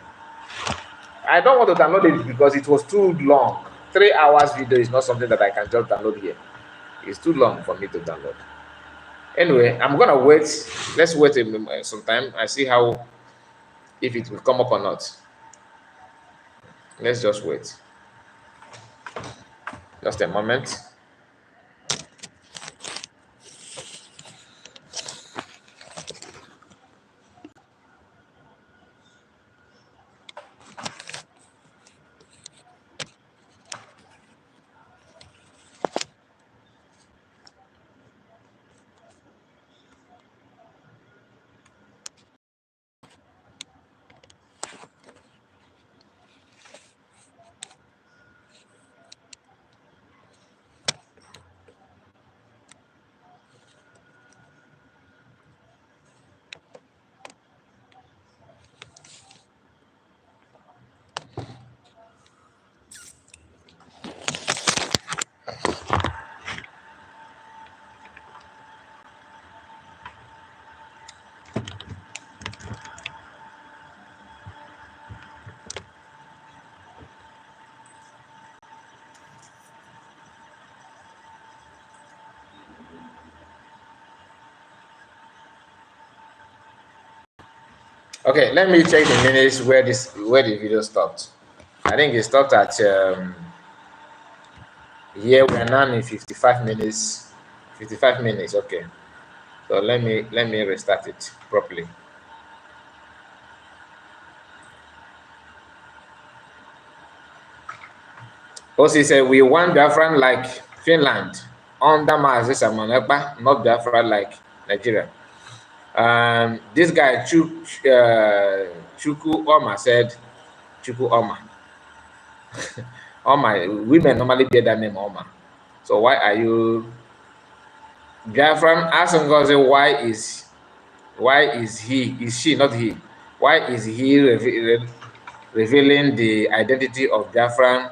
I don't want to download it because it was too long. 3 hours video is not something that I can just download here. It's too long for me to download. Anyway, I'm gonna wait. Let's wait some time. I see how if it will come up or not. Let's just wait. Just a moment. Okay, let me check the minutes where the video stopped. I think it stopped at here we are now in 55 minutes. 55 minutes, okay. So let me restart it properly. Also said we want Biafran like Finland under Mazi Samanekpa, not Biafra like Nigeria. This guy Chuku Oma said Chuku Oma. Oma, women normally bear that name Oma. So why are you Biafran? Ask Ngozi why is she not he? Why is he revealing the identity of Biafran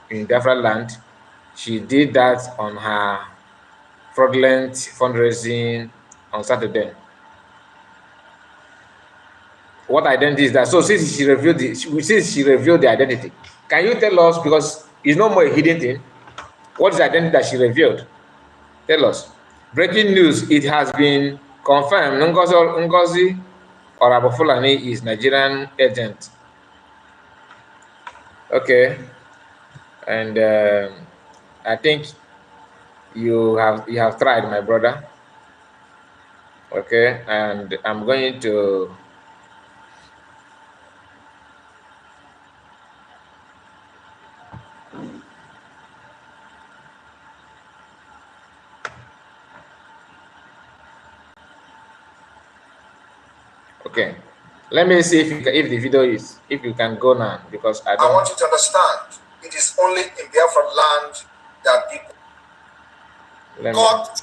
in Biafran land? She did that on her fraudulent fundraising on Saturday. What identity is that? So since she revealed the identity, can you tell us, because it's no more a hidden thing, what is the identity that she revealed? Tell us. Breaking news, it has been confirmed Ngozi Orabofulani is Nigerian agent. Okay. And I think you have tried, my brother. Okay, and I'm going to okay. Let me see if the video is, if you can go now, because I want you to understand, it is only in Biafran land that people got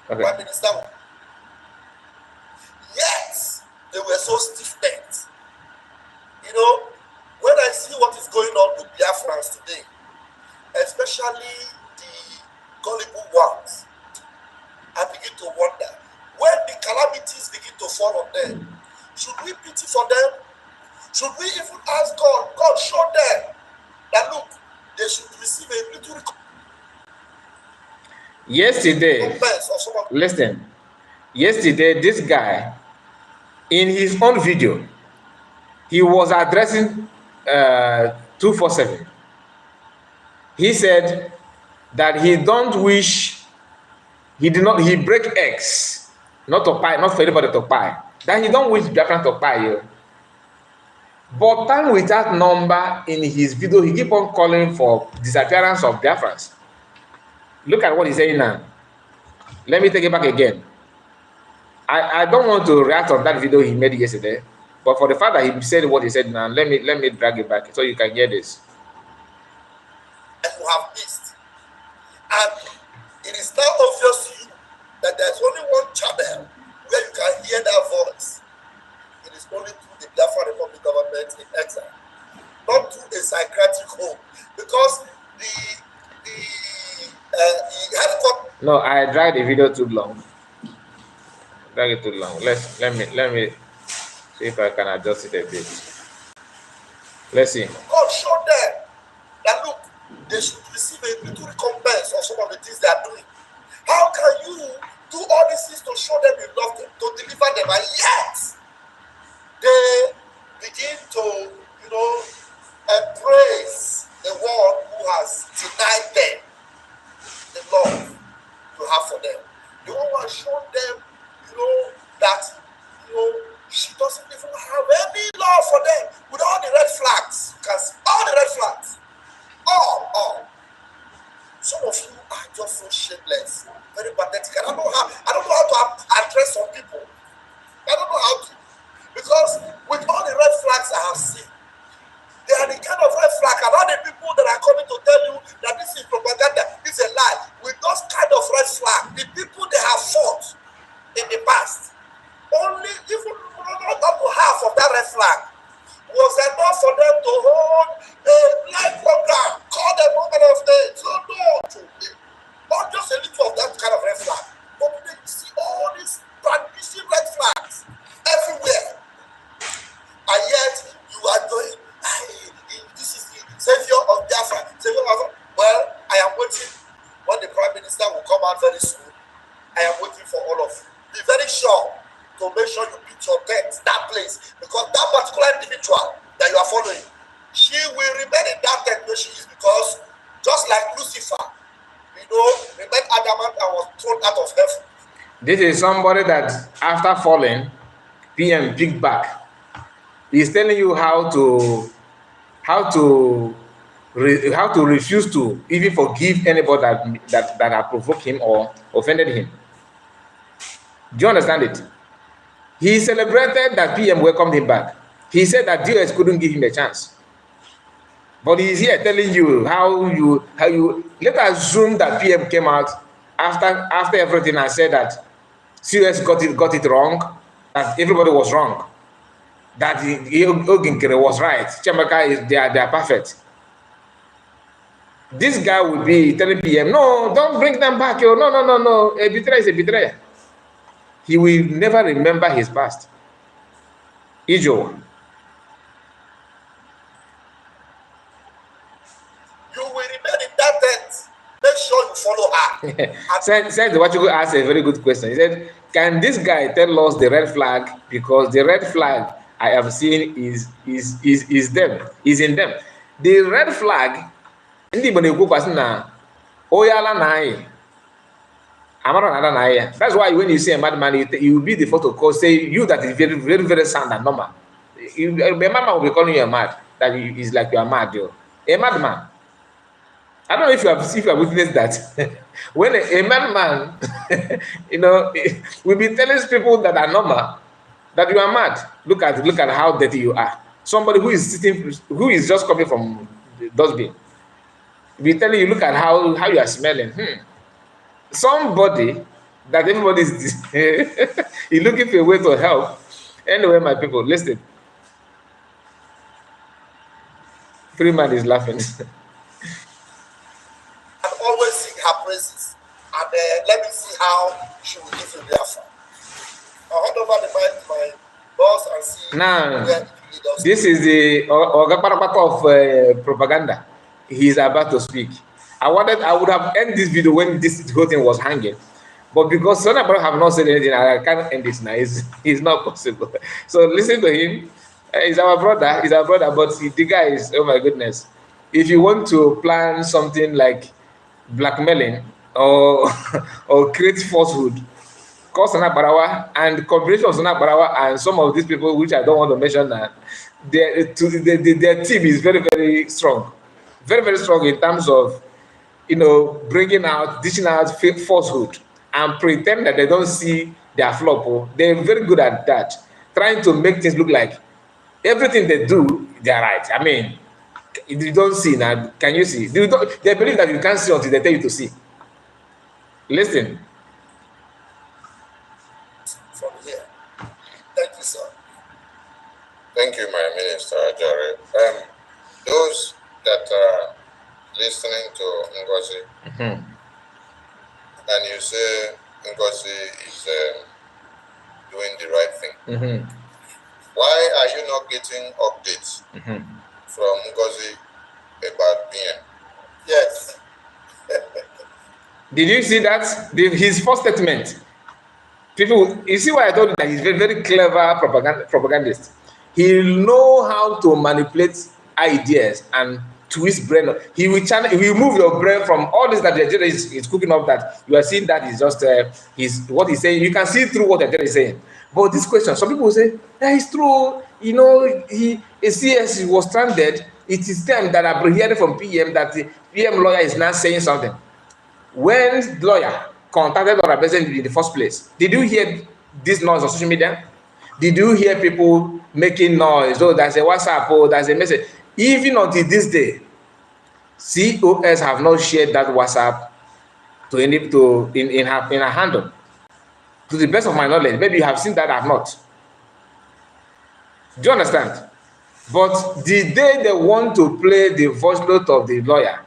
Prime Minister. Yes, they were so stiff-necked. You know, when I see what is going on with Biafrans today, especially the gullible ones, I begin to wonder, when the calamities begin to fall on them, should we pity for them? Should we even ask God, God, show them that, look, they should receive a little yesterday, listen, yesterday, this guy, in his own video, he was addressing 247. He said that he don't wish, he break eggs, not to pie, not for anybody to pie. That he don't wish Biafran to pie. But time without number in his video, he keep on calling for disappearance of Biafrans. Look at what he's saying now. Let me take it back again. I don't want to react on that video he made yesterday, but for the fact that he said what he said now, let me drag it back so you can hear this. And you have missed. And it is now obvious to you that there's only one channel where you can hear that voice. It is only through the Biafran Republic government in exile, not through a psychiatric home, because the headquarters. No, I dragged the video too long. Drag it too long. Let me see if I can adjust it a bit. Let's see. God showed them that, look, they should receive a little recompense of some of the things they are doing. How can you do all these things to show them you love them, to deliver them, and yet they begin to, you know, embrace the one who has denied them the love you have for them. The one who has shown them, you know, that, you know, she doesn't even have any love for them, with all the red flags. You can see all the red flags. All. Some of you are just so shameless, very pathetic. I don't know how to address some people. I don't know how to. Because with all the red flags I have seen, they are the kind of red flag, and all the people that are coming to tell you that this is propaganda, this is a lie. With those kind of red flag, the people they have fought in the past, only even not up to half of that red flag was enough for them to hold a live program, call them women of names. So no, not just a little of that kind of red flag, but they see all these brandishing red flags everywhere, and yet you are doing. This is the savior of Biafra. Well, I am waiting when the Prime Minister will come out very soon. I am waiting for all of you. Be very sure to make sure you beat your tent that place, because that particular individual that you are following, she will remain in that tent where she is, because just like Lucifer, remained adamant and was thrown out of heaven. This is somebody that after falling, PM picked back. He's telling you how to refuse to even forgive anybody that had provoked him or offended him. Do you understand it? He celebrated that PM welcomed him back. He said that DS couldn't give him a chance. But he's here telling you how you let us assume that PM came out after everything and said that CS got it wrong, that everybody was wrong, that Oginkere was right, Chiamaka they are perfect. This guy will be telling PM, no, don't bring them back. No. A betrayer is a betrayer. He will never remember his past. Ijo. You will remain in that tent. Make sure you follow her. Said Wachuku asked a very good question. He said, can this guy tell us the red flag? Because the red flag I have seen is in them. The red flag, that's why when you see a madman, you will be the photo call, say you that is very, very, very sound and normal. A madman will be calling you a mad, that is like you are mad, yo. A madman. I don't know if you have witnessed that. When a madman, will be telling people that are normal that you are mad. Look at how dirty you are. Somebody who is just coming from the dustbin, will be telling you, look at how you are smelling. Somebody that everybody is looking for a way to help. Anyway, my people, listen. Freeman is laughing. And always sing her praises. And let me see how she will give you the offer. I'll hand over the mic to my boss and see Now, where it leads us. this is the of propaganda. He is about to speak. I would have ended this video when this whole thing was hanging. But because some people have not said anything, I can't end it now. It's not possible. So listen to him. He's our brother, but the guy is, oh my goodness. If you want to plan something like blackmailing or create falsehood, call Sana Barawa and combination of Sana Barawa and some of these people, which I don't want to mention now, their team is very, very strong. Very, very strong in terms of, dishing out fake falsehood and pretend that they don't see their flop. They're very good at that, trying to make things look like everything they do, they're right. I mean, you don't see now. Can you see? They believe that you can't see until they tell you to see. Listen. From here. Thank you, sir. Thank you, my minister, Ajare. Those that are listening to Ngozi, and you say Ngozi is doing the right thing, why are you not getting updates from Ngozi about PM? Yes. Did you see that? His first statement. People, you see why I told you that he's very, very clever propagandist. He'll know how to manipulate ideas and twist brain. He will move your brain from all this that Nigeria is cooking up, that you are seeing that is just what he's saying. You can see through what Nigeria is saying. But this question, some people will say, it's true. A CS was stranded. It is them that are hearing from PM that the PM lawyer is now saying something. When lawyer contacted our president in the first place, did you hear this noise on social media? Did you hear people making noise? Oh, there's a WhatsApp, oh, there's a message. Even until this day, COS have not shared that WhatsApp in her handle. To the best of my knowledge, maybe you have seen that, I have not. Do you understand? But the day they want to play the voice note of the lawyer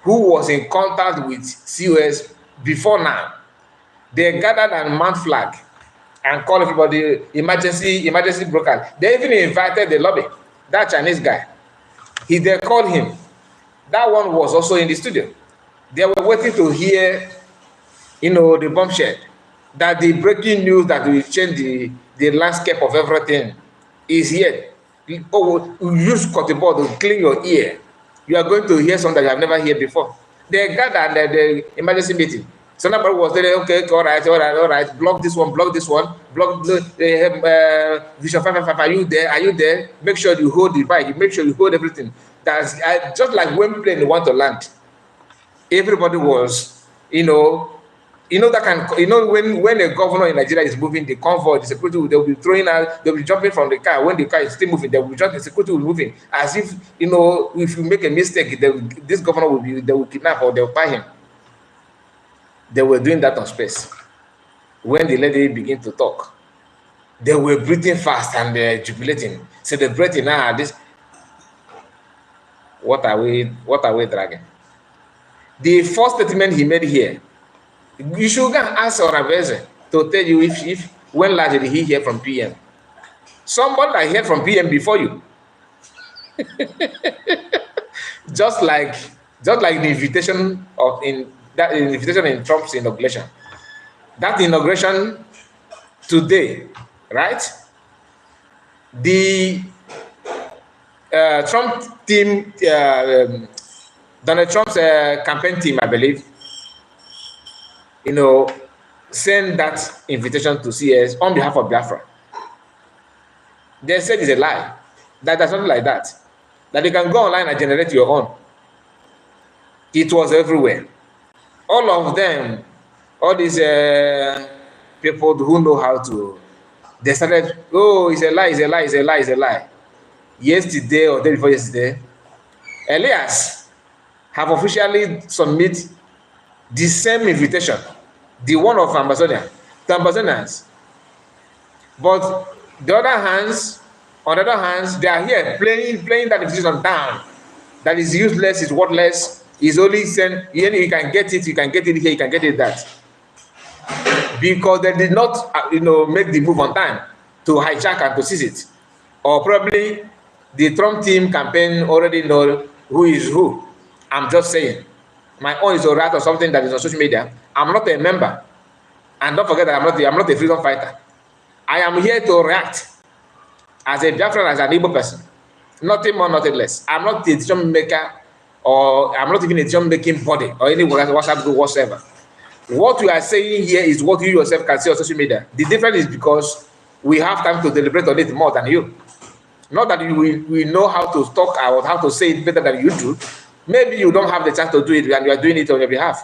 who was in contact with COS before now, they gathered and mount flag and call everybody emergency broker. They even invited the lobby, that Chinese guy. They called him. That one was also in the studio. They were waiting to hear, the bombshell, that the breaking news that will change the landscape of everything is here. Oh, you use cotton ball to clean your ear. You are going to hear something that you have never heard before. They gathered at the emergency meeting. Somebody was there, okay, all right, all right, all right, block this one, block the Vision 555. Are you there? Are you there? Make sure you hold the bike, make sure you hold everything. That's just like when plane want to land. Everybody was, that can, when a governor in Nigeria is moving, the convoy, the security, they'll be throwing out, they'll be jumping from the car. When the car is still moving, they'll be jumping, the security will be moving. As if, if you make a mistake, this governor they will kidnap or they'll buy him. They were doing that on space. When the lady began to talk, they were breathing fast and jubilating, celebrating. This, what are we dragging? The first statement he made here, you should go and ask Orabeze to tell you if when last did he hear from PM. Somebody that heard from PM before you. just like the invitation in Trump's inauguration. That inauguration today, right? The Trump team, Donald Trump's campaign team, I believe, send that invitation to CS on behalf of Biafra. They said it's a lie. That's not like that. That you can go online and generate your own. It was everywhere. All of them, all these people who know how to, they started, oh, it's a lie, it's a lie, it's a lie, it's a lie. Yesterday or day before yesterday, Elias have officially submitted the same invitation, the one of Ambassador, to ambassadors. But on the other hands, they are here playing that invitation down. That is useless, is worthless, is only sent, you can get it here, you can get it that. Because they did not, make the move on time to hijack and to seize it. Or probably the Trump team campaign already know who is who. I'm just saying. My own is a rat or something that is on social media. I'm not a member. And don't forget that I'm not a freedom fighter. I am here to react as a Biafran, as an Igbo person. Nothing more, nothing less. I'm not a decision maker, or I'm not even a decision making body or any WhatsApp group whatsoever. What we are saying here is what you yourself can see on social media. The difference is because we have time to deliberate on it more than you. Not that we know how to talk or how to say it better than you do. Maybe you don't have the chance to do it and you are doing it on your behalf.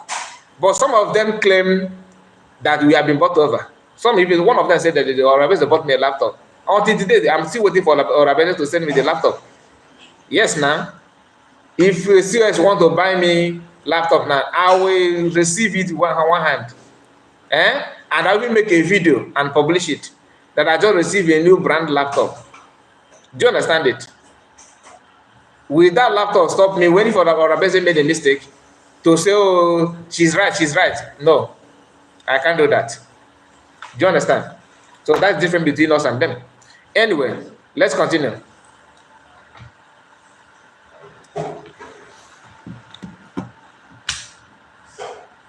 But some of them claim that we have been bought over. One of them said that the Orabeze bought me a laptop. Until today, I'm still waiting for Orabeze to send me the laptop. Yes, now. If CS want to buy me laptop now, I will receive it one hand. And I will make a video and publish it that I just received a new brand laptop. Do you understand it? Will that laptop stop me waiting for Orabeze made a mistake to say, oh, she's right? No, I can't do that. Do you understand? So that's different between us and them. Anyway, let's continue.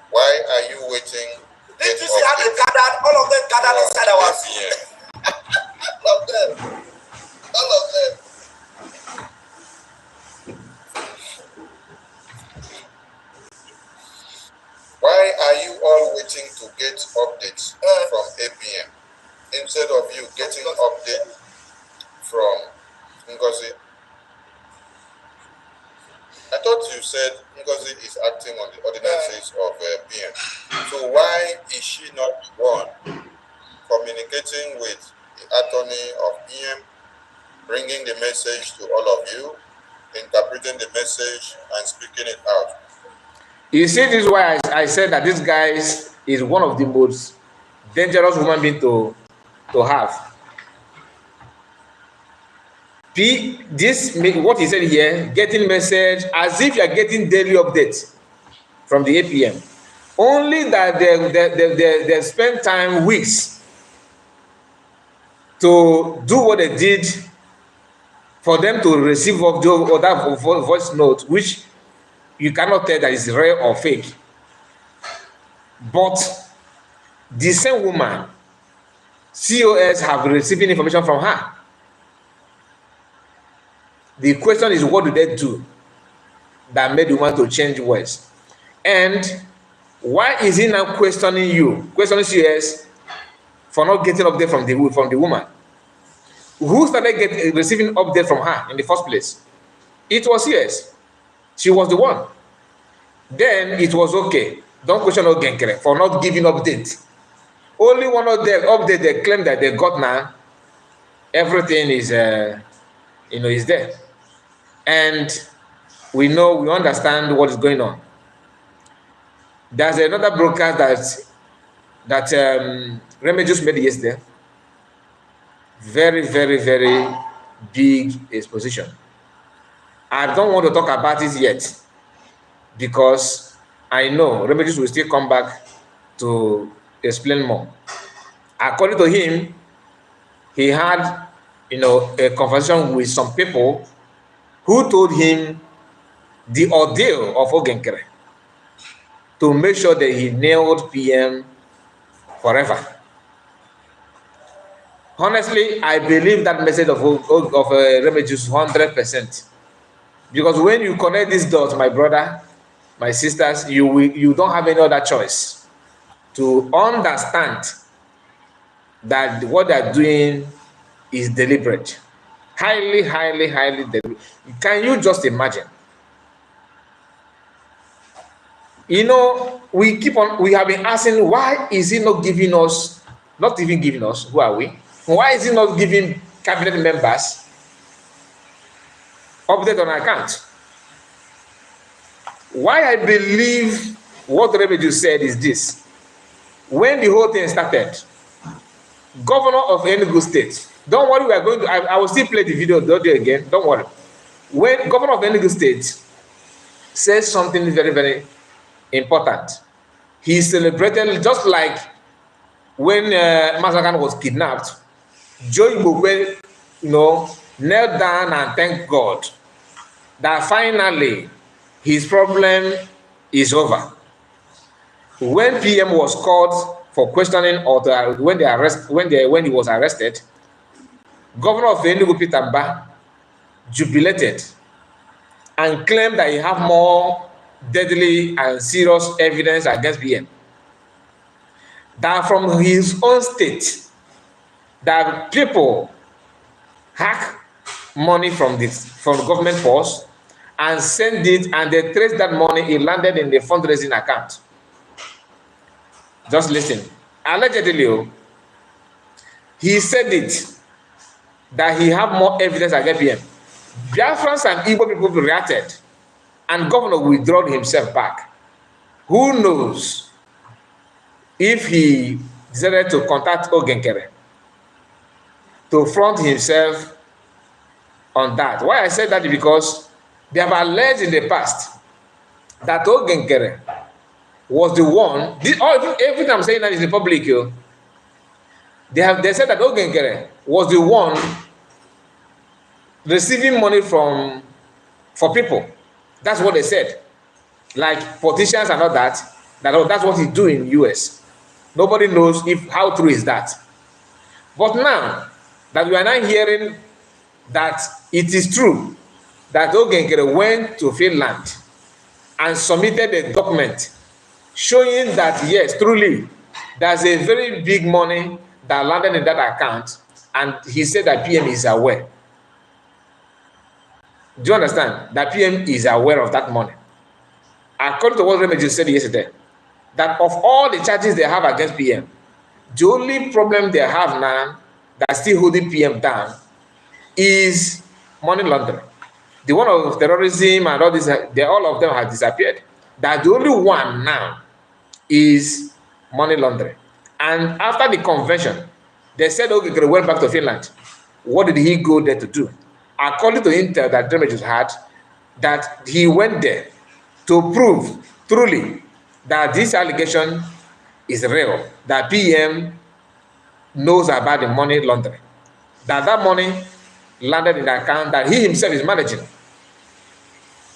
Why are you waiting? Did you see how they gathered? All of them gathered inside our seat. All of them. Why are you all waiting to get updates from APM instead of you getting update from Ngozi? I thought you said Ngozi is acting on the ordinances of PM. So why is she not the one communicating with the attorney of PM, bringing the message to all of you, interpreting the message and speaking it out? You see, this is why I said that this guy is one of the most dangerous human beings to have. What he said here, getting message as if you are getting daily updates from the APM. Only that they spend time, weeks, to do what they did for them to receive of that voice note, which you cannot tell that is real or fake. But the same woman, COS have receiving information from her. The question is, what do they do that made the woman to change words? And why is he now questioning you? Questioning CS for not getting update from the woman? Who started receiving update from her in the first place? It was CS. She was the one. Then it was okay. Don't question Ogenkere for not giving update. Only one of them update they claim that they got now. Everything is is there. And we understand what is going on. There's another broadcast that Remy just made yesterday. Very, very, very big exposition. I don't want to talk about it yet because I know Remedies will still come back to explain more. According to him, he had a conversation with some people who told him the ordeal of Ogenkere to make sure that he nailed PM forever. Honestly, I believe that message of Remedies 100%. Because when you connect these dots, my brother, my sisters, you don't have any other choice to understand that what they're doing is deliberate. Highly, highly, highly deliberate. Can you just imagine? We have been asking, why is he not giving us, not even giving us, who are we? Why is he not giving cabinet members update on account? Why I believe what Rebeju said is this. When the whole thing started, Governor of Enugu State, don't worry, we are going to, I will still play the video again, don't worry. When Governor of Enugu State says something very, very important, he celebrated, just like when Masakan was kidnapped, Joe Igbo, knelt down and thanked God that finally his problem is over. When PM was called for questioning or when he was arrested, Governor of Enugu Peter Mbah jubilated and claimed that he had more deadly and serious evidence against PM. That from his own state, that people hack money from the government purse and send it, and they traced that money, it landed in the fundraising account. Just listen. Allegedly, he said it, that he had more evidence against PM. Biafrans and Igbo people reacted, and governor withdrew himself back. Who knows if he decided to contact Ogenkere to front himself on that. Why I said that is because they have alleged in the past that Ogenkere was the one. Everything I'm saying that is in public. They said that Ogenkere was the one receiving money for people. That's what they said. Like politicians and all that. That's what he do in US. Nobody knows how true is that. But now that we are now hearing that it is true that Ogenkere went to Finland and submitted a document showing that yes, truly, there's a very big money that landed in that account, and he said that PM is aware. Do you understand? That PM is aware of that money. According to what Remedies said yesterday, that of all the charges they have against PM, the only problem they have now that's still holding PM down is money laundering. The one of terrorism and all this, all of them have disappeared. That the only one now is money laundering. And after the convention, they said, okay, he went back to Finland. What did he go there to do? According to intel that Remedies had, that he went there to prove truly that this allegation is real, that PM knows about the money laundering, that money landed in the account that he himself is managing.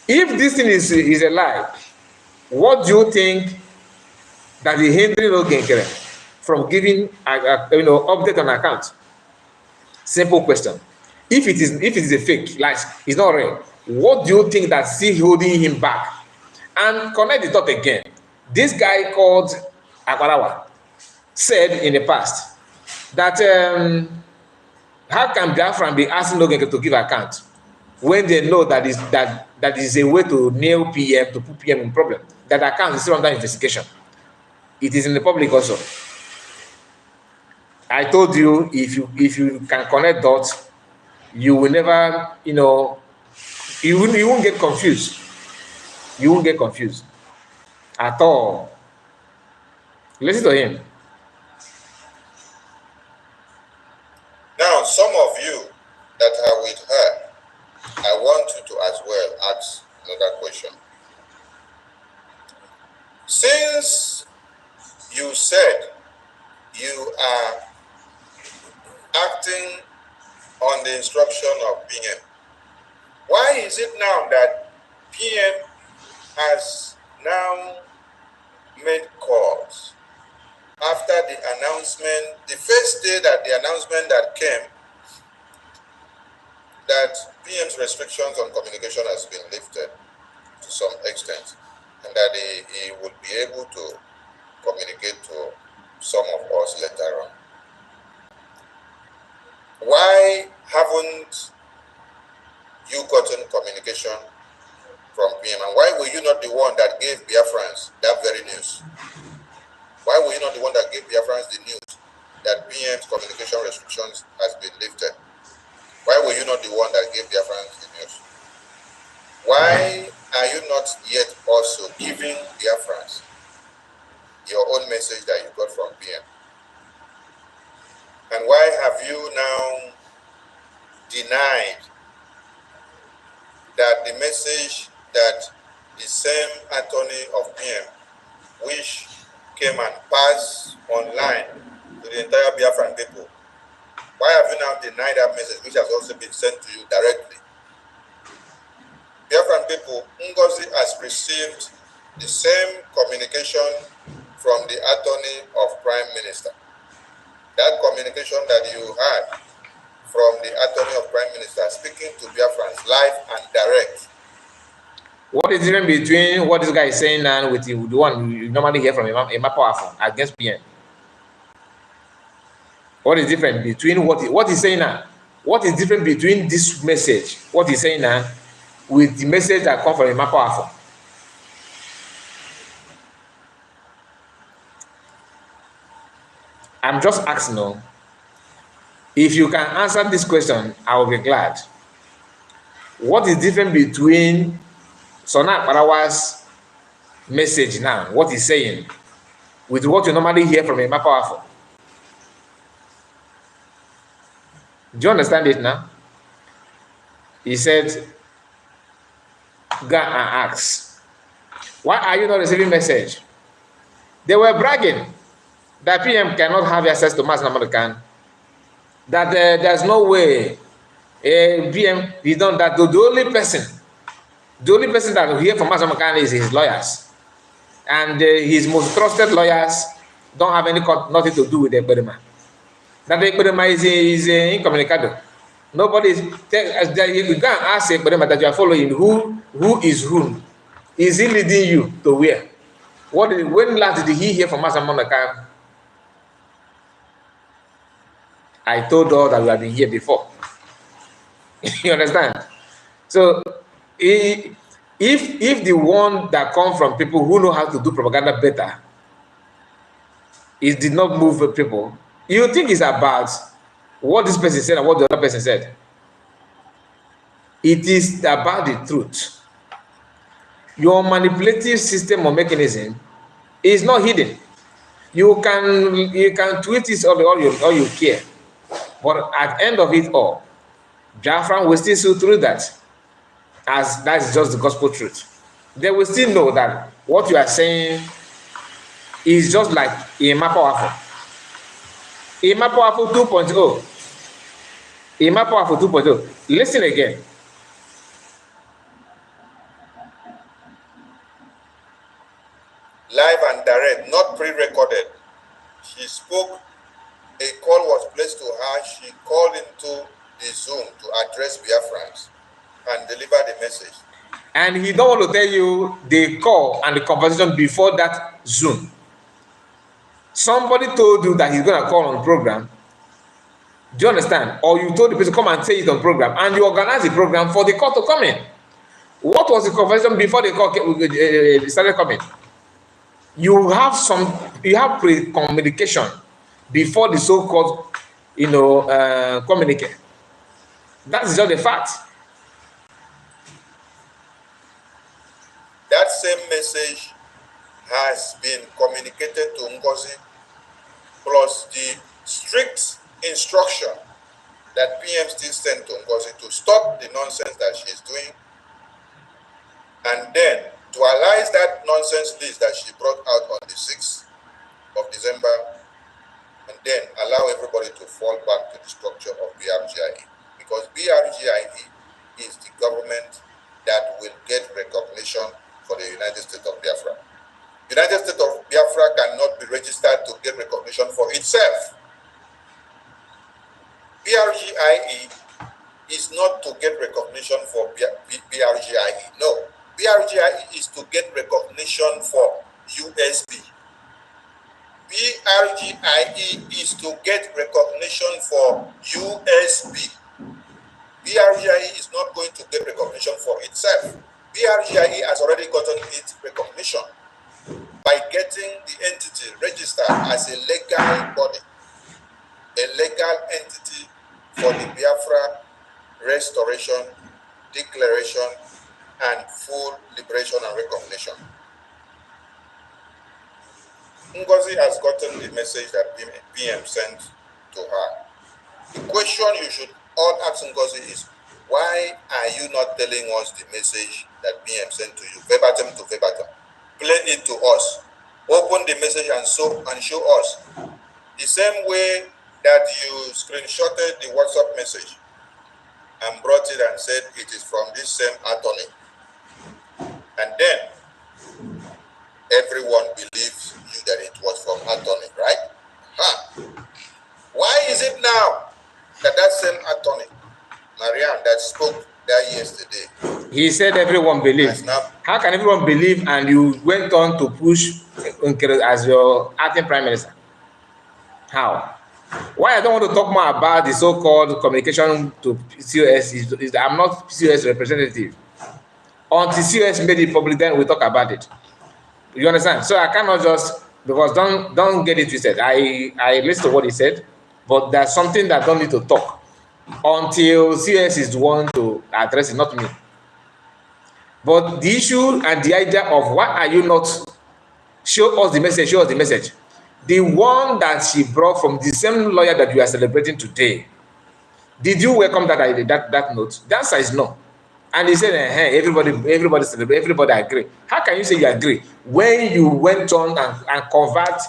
If this thing is a lie, what do you think that is hindering Ogenkere from giving update on account? Simple question. if it is a fake, like it's not real, what do you think that's still holding him back? And connect the thought again. This guy called Akwarawa said in the past that how can Biafran be asking Ogenge to give account when they know that is a way to nail PM, to put PM in problem? That account is still under investigation. It is in the public also. I told you, if you can connect dots, you will never, you won't get confused. You won't get confused at all. Listen to him. Now, some of you that are with her, I want you to as well ask another question. Since you said you are acting on the instruction of PM, why is it now that PM has now made calls after the announcement, the first day that the announcement that came, that PM's restrictions on communication has been lifted to some extent, and that he would be able to communicate to some of us later on? Why haven't you gotten communication from PM, and why were you not the one that gave Biafrans that very news? Why were you not the one that gave Biafrans the news that PM's communication restrictions has been lifted? Why were you not the one that gave Biafrans the news? Why are you not yet also giving Biafrans your own message that you got from PM? And why have you now denied that the message that the same attorney of PM, which came and passed online to the entire Biafran people, why have you now denied that message, which has also been sent to you directly? Biafran people, Ngozi has received the same communication from the attorney of Prime Minister. That communication that you had from the attorney of Prime Minister speaking to Biafrans live and direct. What is the difference between what this guy is saying now with the one you normally hear from a powerful against PM? What is different between what he's saying now? What is different between this message, what he's saying now, with the message that comes from a powerful? I'm just asking now. If you can answer this question, I will be glad. What is different between Sona Parawa's message now, what he's saying, with what you normally hear from a powerful? Do you understand it now? He said, go and ask, why are you not receiving message? They were bragging that PM cannot have access to Mass American, that there's no way PM is done that. The only person that will hear from Mass American is his lawyers. And his most trusted lawyers don't have nothing to do with the Ekperima. That the Ekperima is incommunicado. Nobody is, you go and ask Ekperima that you are following who is whom. Is he leading you to where? When last did he hear from Master Monaka? I told all that we have been here before. You understand? So if the one that come from people who know how to do propaganda better, it did not move people, you think it's about what this person said and what the other person said. It is about the truth. Your manipulative system or mechanism is not hidden. You can tweet it all you care, but at the end of it all, Biafran will still see through that, as that is just the gospel truth. They will still know that what you are saying is just like Ima Powerful. Ima Powerful 2.0. Ima Powerful 2.0. Listen again. Live and direct, not pre-recorded. She spoke, a call was placed to her, she called into the Zoom to address Biafrans and deliver the message. And he don't want to tell you the call and the conversation before that Zoom. Somebody told you that he's going to call on program. Do you understand? Or you told the person come and say it on program, and you organize the program for the call to come in. What was the conversation before the call started coming? You have pre-communication before the so-called, communicate. That's just a fact. That same message has been communicated to Ngozi, plus the strict instruction that PM still sent to Ngozi to stop the nonsense that she is doing, and then to analyze that nonsense list that she brought out on the 6th of December, and then allow everybody to fall back to the structure of BRGIE, because BRGIE is the government that will get recognition for the United States of Biafra. United States of Biafra cannot be registered to get recognition for itself. BRGIE is not to get recognition for BRGIE. No. BRGIE is to get recognition for USB. BRGIE is to get recognition for USB. BRGIE is not going to get recognition for itself. BRGIE has already gotten its recognition by getting the entity registered as a legal body, a legal entity for the Biafra restoration, declaration, and full liberation and recognition. Ngozi has gotten the message that PM sent to her. The question you should all ask Ngozi is, why are you not telling us the message that PM sent to you, verbatim to verbatim? Play it to us. Open the message and show us. The same way that you screenshotted the WhatsApp message and brought it and said it is from this same attorney. And then everyone believes you that it was from attorney, right? Why is it now that that same attorney, Marianne, that spoke there yesterday, he said everyone believes? How can everyone believe and you went on to push as your acting prime minister? How? Why I don't want to talk more about the so-called communication to COS is that I'm not COS representative. Until COS made it public, then we talk about it. You understand? So I cannot just, because don't get it twisted. I listen to what he said, but there's something that I don't need to talk until COS is the one to address it, not me. But the issue and the idea of why are you not show us the message. The one that she brought from the same lawyer that you are celebrating today. Did you welcome that note? The answer is no. And he said, hey, everybody celebrate, everybody agree. How can you say you agree when you went on and convert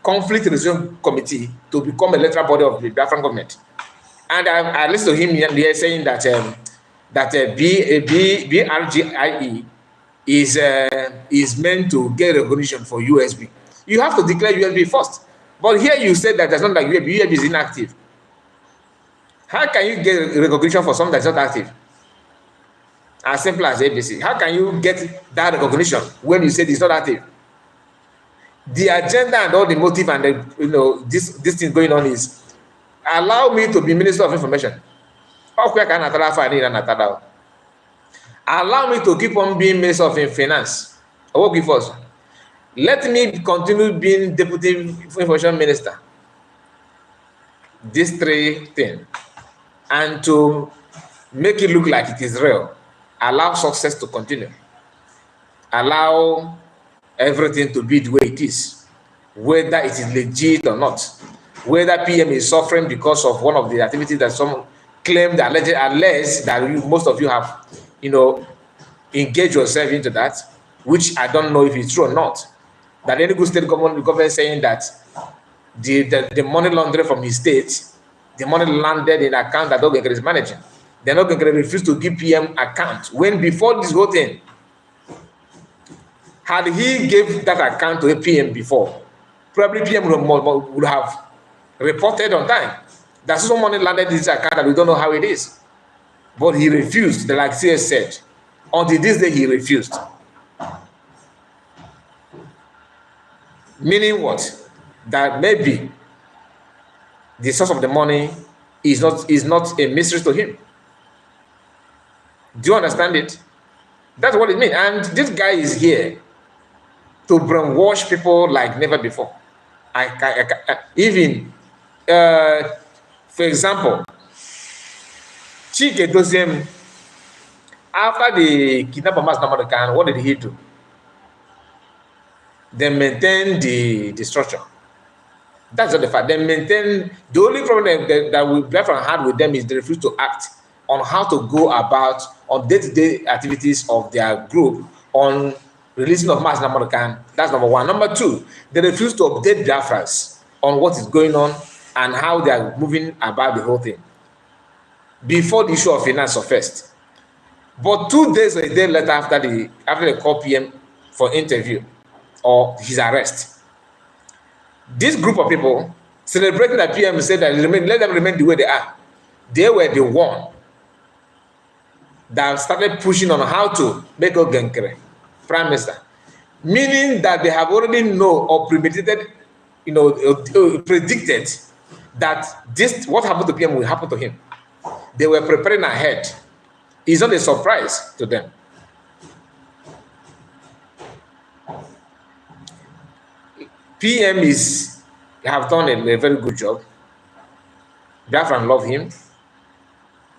conflict resolution committee to become a electoral body of the Biafran government? And I listened to him here saying that BRGIE is meant to get recognition for USB. You have to declare USB first. But here you said that there's not like USB is inactive. How can you get recognition for something that's not active? As simple as ABC. How can you get that recognition when you said it's not active? The agenda and all the motive and the, this thing going on is allow me to be Minister of Information. Allow me to keep on being Minister of Finance. Let me continue being Deputy Information Minister. These three things. And to make it look like it is real. Allow success to continue. Allow everything to be the way it is. Whether it is legit or not. Whether PM is suffering because of one of the activities that some claim that alleged that most of you have, engaged yourself into that, which I don't know if it's true or not. That any good state government saying that the money laundering from his state, the money landed in account that Ogenkere is managing. They're not going to refuse to give PM account. When before this whole thing, had he gave that account to a PM before, probably PM would have reported on time. That some money landed in his account that we don't know how it is. But he refused, like CS said. Until this day, he refused. Meaning what? That maybe the source of the money is not a mystery to him. Do you understand it? That's what it means. And this guy is here to brainwash people like never before. Even, for example, Chike Doziem, after the kidnap of Mass Namadokan, what did he do? They maintain the structure. That's not the fact. They maintain, the only problem that we Biafran had with them is they refuse to act on how to go about on day-to-day activities of their group on releasing of Mass Namadokan. That's number one. Number two, they refuse to update Biafrans on what is going on and how they are moving about the whole thing before the issue of finance surfaced. But 2 days or a day later after they call PM for interview or his arrest, this group of people celebrating that PM said that let them remain the way they are. They were the one that started pushing on how to make Ogenkere Prime Minister, meaning that they have already know or premeditated, predicted that what happened to PM will happen to him. They were preparing ahead. It's not a surprise to them. PM have done a very good job. Biafran love him,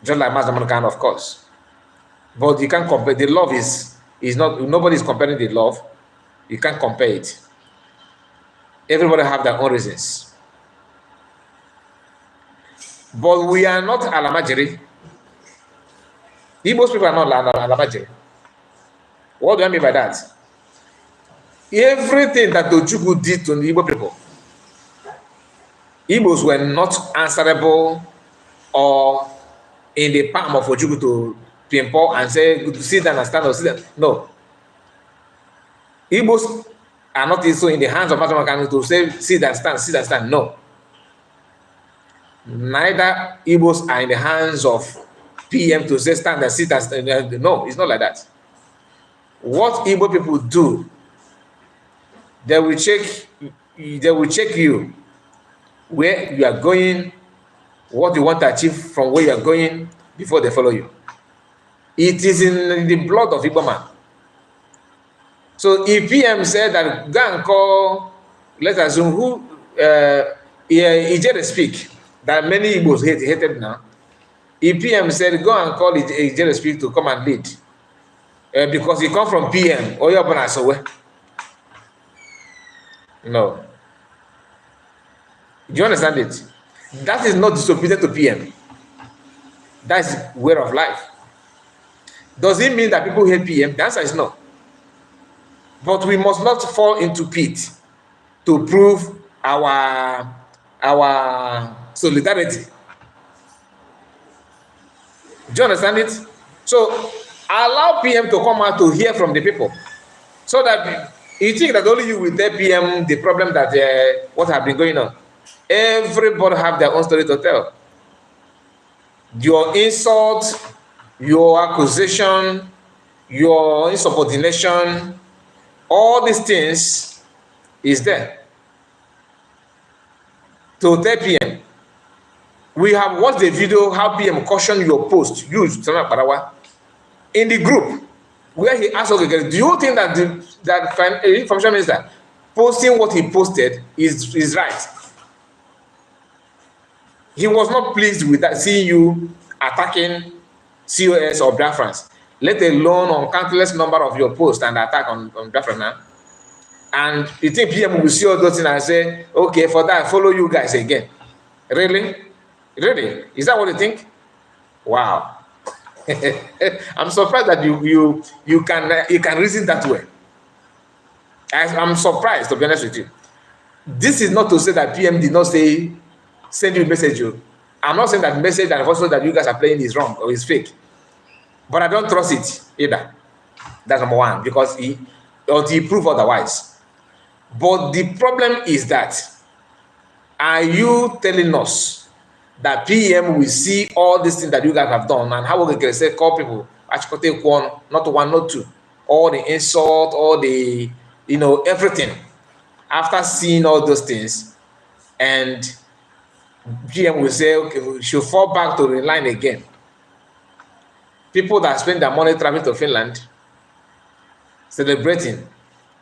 just like Master Khan, of course. But you can't compare. The love is not. Nobody's comparing the love. You can't compare it. Everybody have their own reasons. But we are not Alamajiri. Most people are not Alamajiri. What do I mean by that? Everything that Ojukwu did to the Igbo people, Igbos were not answerable or in the palm of Ojukwu to pinpoint and say, sit down and stand or sit down. No. Igbos are not also in the hands of Master to say, sit and stand. No. Neither Igbos are in the hands of PM to say, stand and sit and stand. No, it's not like that. What Igbo people do, they will check you where you are going, what you want to achieve from where you are going before they follow you. It is in the blood of Igbo man. So if PM said that go and call, let's assume who Ijere speak, that many Igbos hated now. If PM said go and call Ijere speak to come and lead, because he come from PM, or you're born so well. No. Do you understand it? That is not disobedient to PM. That is way of life. Does it mean that people hate PM? The answer is no. But we must not fall into pit to prove our solidarity. Do you understand it? So allow PM to come out to hear from the people, so that you think that only you will tell PM the problem that what have been going on. Everybody have their own story to tell. Your insult, your accusation, your insubordination, all these things is there to tell PM. We have watched the video how PM cautioned your post, used in the group, where he asked, okay, do you think that that information minister posting what he posted is right? He was not pleased with that, seeing you attacking COS or Biafrans, let alone on countless number of your posts and attack on Biafran. And you think PM will see all those things and say, okay, for that, I follow you guys again. Really? Really? Is that what you think? Wow. I'm surprised that you can reason that way. I'm surprised, to be honest with you. This is not to say that PM did not send you a message. I'm not saying that message and also that you guys are playing is wrong or is fake. But I don't trust it either. That's number one, because he proved otherwise. But the problem is that, are you telling us that PM will see all these things that you guys have done and how we can say call people, actually take one, not one, not two, all the insult, all the, you know, everything. After seeing all those things, and PM will say, okay, we should fall back to the line again. People that spend their money traveling to Finland, celebrating,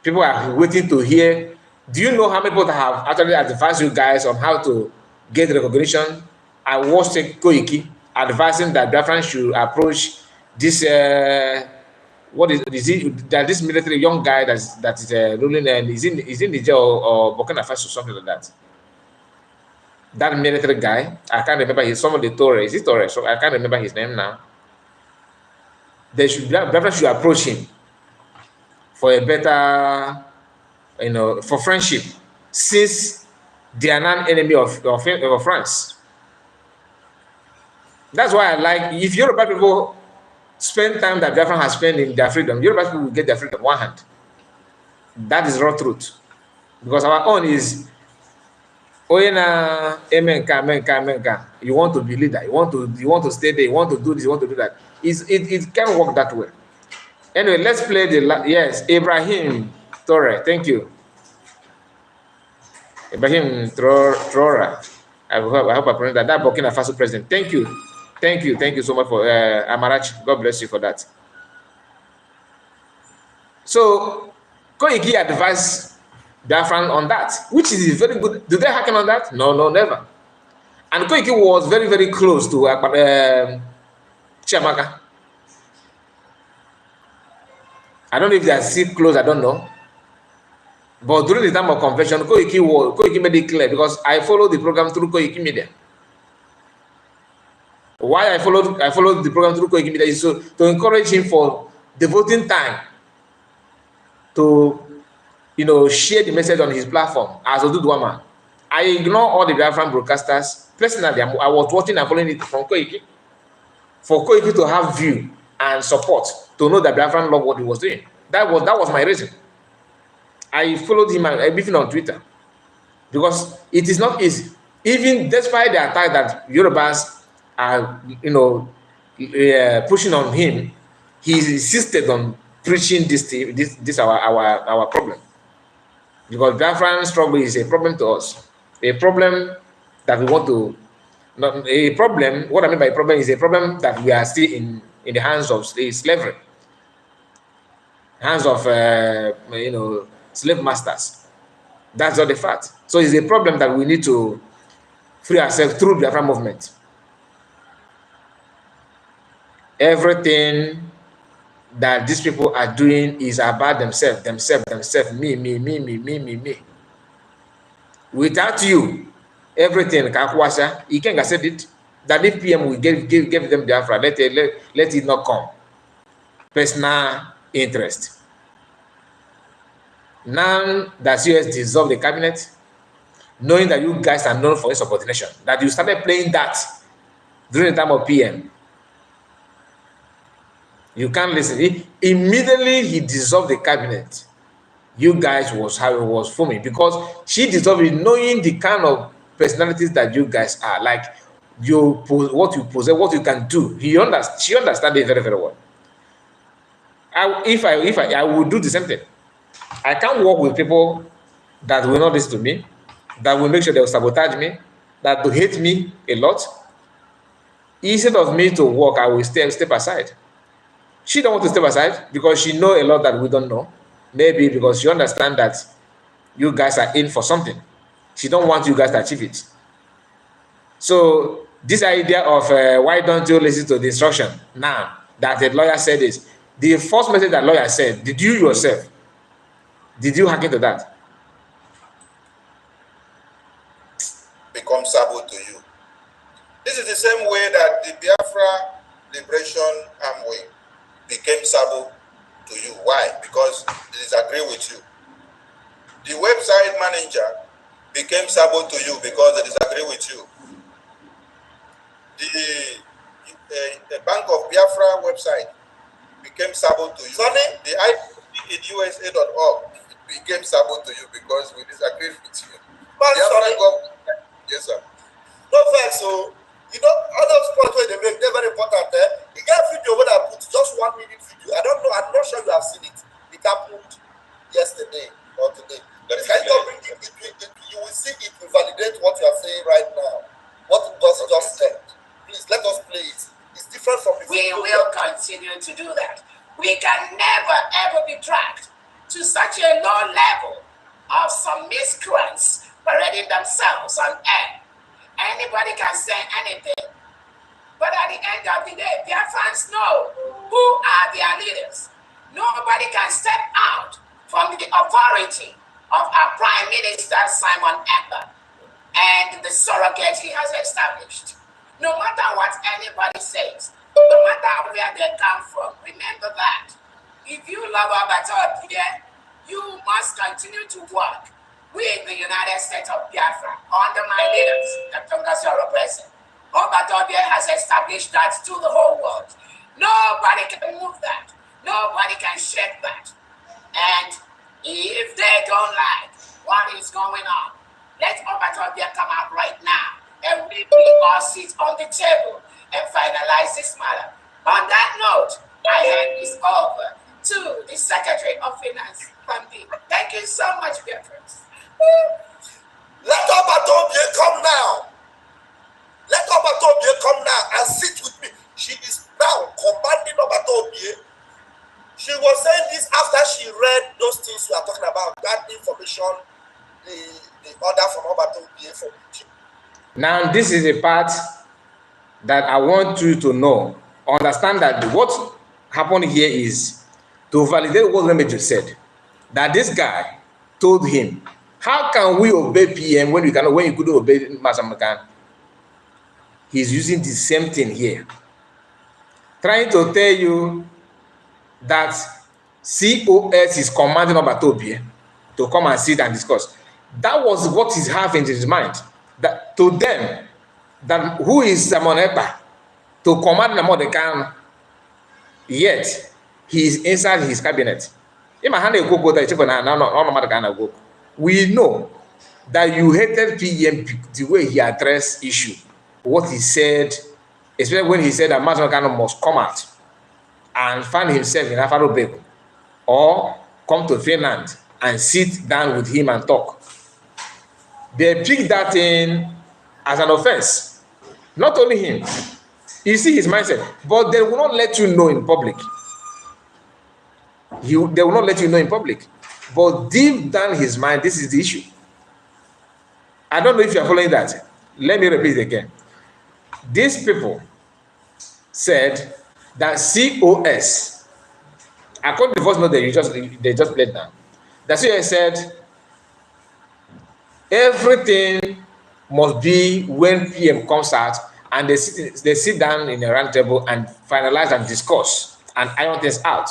people are waiting to hear. Do you know how many people that have actually advised you guys on how to get recognition? I watched Koiki advising that Biafran should approach this what is it that this military young guy that is ruling and is in Niger or Burkina Faso, something like that. That military guy, I can't remember his somebody Torre. Is it Torre? So I can't remember his name now. Biafran should approach him for a better, you know, for friendship, since they are not enemy of France. That's why I like, if Yoruba people spend time that Biafran has spent in their freedom, Yoruba people will get their freedom one hand. That is raw truth. Because our own is, Oyena, Emenka. You want to be leader, you want to stay there, you want to do this, you want to do that. It can't work that way. Anyway, let's play yes, Ibrahim Torre. Thank you. Ibrahim Trora. I hope I pronounced that. That Burkina Faso president. Thank you so much for Amarachi. God bless you for that. So Koiki advised Biafran on that, which is very good. Do they happen on that? No, never. And Koiki was very, very close to Chiamaka. I don't know if they are still close, I don't know. But during the time of convention, Koiki made it clear, because I followed the program through Koiki Media. Why I followed the program through Koiki Media is to encourage him for devoting time to, you know, share the message on his platform as Oduduwama. I ignore all the Biafran broadcasters. Personally, I was watching and following it from Koiki, for Koiki to have view and support, to know that Biafran loved what he was doing. That was my reason. I followed him everything on Twitter, because it is not easy. Even despite the attack that Yorubas are, you know, pushing on him, he insisted on preaching this our problem. Because Biafran struggle is a problem to us, a problem that we want to. Not a problem. What I mean by problem is a problem that we are still in the hands of slavery, hands of you know, slave masters. That's not the fact. So it's a problem that we need to free ourselves through the Biafran movement. Everything that these people are doing is about themselves, me. Without you, everything Kakwasha, you can't accept it. That if PM will give them Biafra, let it not come. Personal interest. Now that US dissolved the cabinet, knowing that you guys are known for insubordination, that you started playing that during the time of PM, you can't listen. Immediately he dissolved the cabinet, you guys was how it was for me, because she dissolved it knowing the kind of personalities that you guys are, like what you possess, what you can do. She understands it very, very well. If I would do the same thing. I can't work with people that will not listen to me, that will make sure they will sabotage me, that will hate me a lot. Instead of me to work, I will step aside. She don't want to step aside because she know a lot that we don't know. Maybe because she understands that you guys are in for something. She don't want you guys to achieve it. So this idea of why don't you listen to the instruction now that the lawyer said this, the first message that lawyer said, did you yourself, did you hack into that? Become sabo to you. This is the same way that the Biafra Liberation Army became sabo to you. Why? Because they disagree with you. The website manager became sabo to you because they disagree with you. The Bank of Biafra website became sabo to you. Sonny, the IP in USA.org became sabo to you because we disagree with you. Yes, sir. No fact, so miscreants parading themselves on air. Anybody can say anything. But at the end of the day, their fans know who are their leaders. Nobody can step out from the authority of our Prime Minister, Simon Ekpa, and the surrogate he has established. No matter what anybody says, no matter where they come from, remember that. If you love Obatobie, you must continue to work with the United States of Biafra under my leaders, Dr. Ngasoro President. Obatobie has established that to the whole world. Nobody can move that. Nobody can shake that. And if they don't like what is going on, let Obatobie come out right now and we all sit on the table and finalize this matter. On that note, I hand this over to the Secretary of Finance, Pampi. Thank you so much, dear friends. Let Obatobie come now. Let Obatobie come now and sit with me. She is now commanding Obatobie. She was saying this after she read those things you are talking about, that information, the order from Obatobie. Now, this is a part that I want you to know. Understand that what happened here is to validate what Lemejio said. That this guy told him, how can we obey PM when you couldn't obey Masamukan? He's using the same thing here. Trying to tell you that COS is commanding Obatobie to come and sit and discuss. That was what he's having in his mind. That to them, that who is Simon Ekpa to command Namodekan, yet he is inside his cabinet. We know that you hated PM the way he addressed issue, what he said, especially when he said that Masamukan must come out and find himself in Afaro Beko or come to Finland and sit down with him and talk. They picked that in as an offense. Not only him, you see his mindset, but they will not let you know in public. They will not let you know in public. But deep down his mind, this is the issue. I don't know if you are following that. Let me repeat it again. These people said that COS, according to the voice note they just played down, the COS said everything must be when PM comes out and they sit down in a round table and finalize and discuss and iron things out.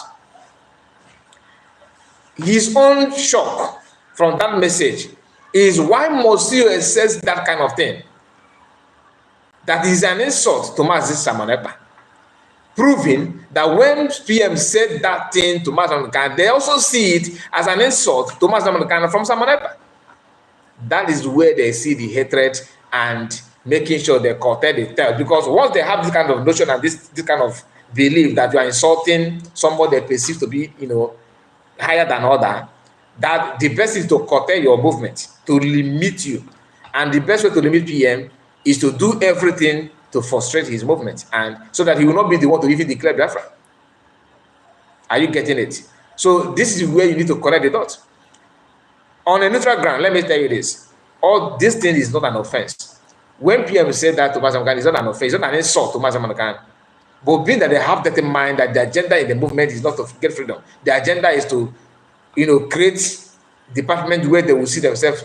His own shock from that message is why must COS says that kind of thing? That is an insult to Mazi Simon Ekpa, proving that when PM said that thing to Mazi Simon Ekpa, they also see it as an insult to Mazi Simon Ekpa from Simon Ekpa. That is where they see the hatred and making sure they curtail the tail. Because once they have this kind of notion and this kind of belief that you are insulting somebody they perceive to be, higher than other, that the best is to curtail your movement, to limit you. And the best way to limit PM is to do everything to frustrate his movement, and so that he will not be the one to even declare Biafra. Are you getting it? So this is where you need to correct the dot. On a neutral ground, let me tell you this. All this thing is not an offense. When PM said that to Masamukan, it's not an offense, it's not an insult to Masamukan. But being that they have that in mind, that the agenda in the movement is not to get freedom. The agenda is to, create department where they will see themselves,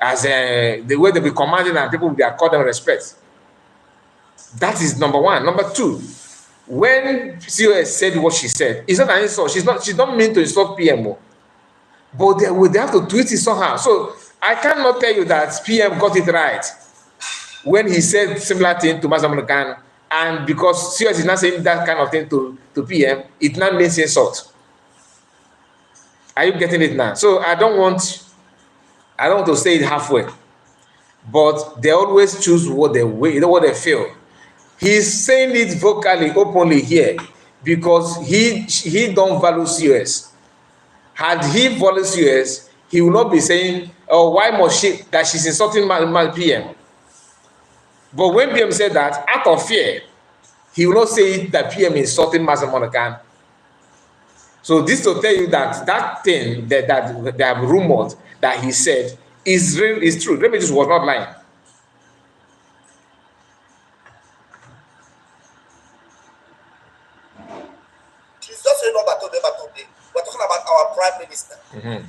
as the way they be commanding and people will be according respect. That is number one. Number two, when COS said what she said, it's not an insult. She don't mean to insult PMO. But they have to tweet it somehow. So I cannot tell you that PM got it right when he said similar thing to Masamukan, and because COS is not saying that kind of thing to PM, it now means insult. Are you getting it now? So I don't want to say it halfway, but they always choose what they feel. He's saying it vocally, openly here, because he don't value COS. Had he valued COS, he will not be saying, "Oh, why must she's insulting my PM?" But when PM said that, out of fear, he will not say that PM is insulting Masamukan. So this to tell you that that thing that they have rumored that he said is real, is true. Remigius was not lying. She's just saying about today. We're talking about our prime minister. And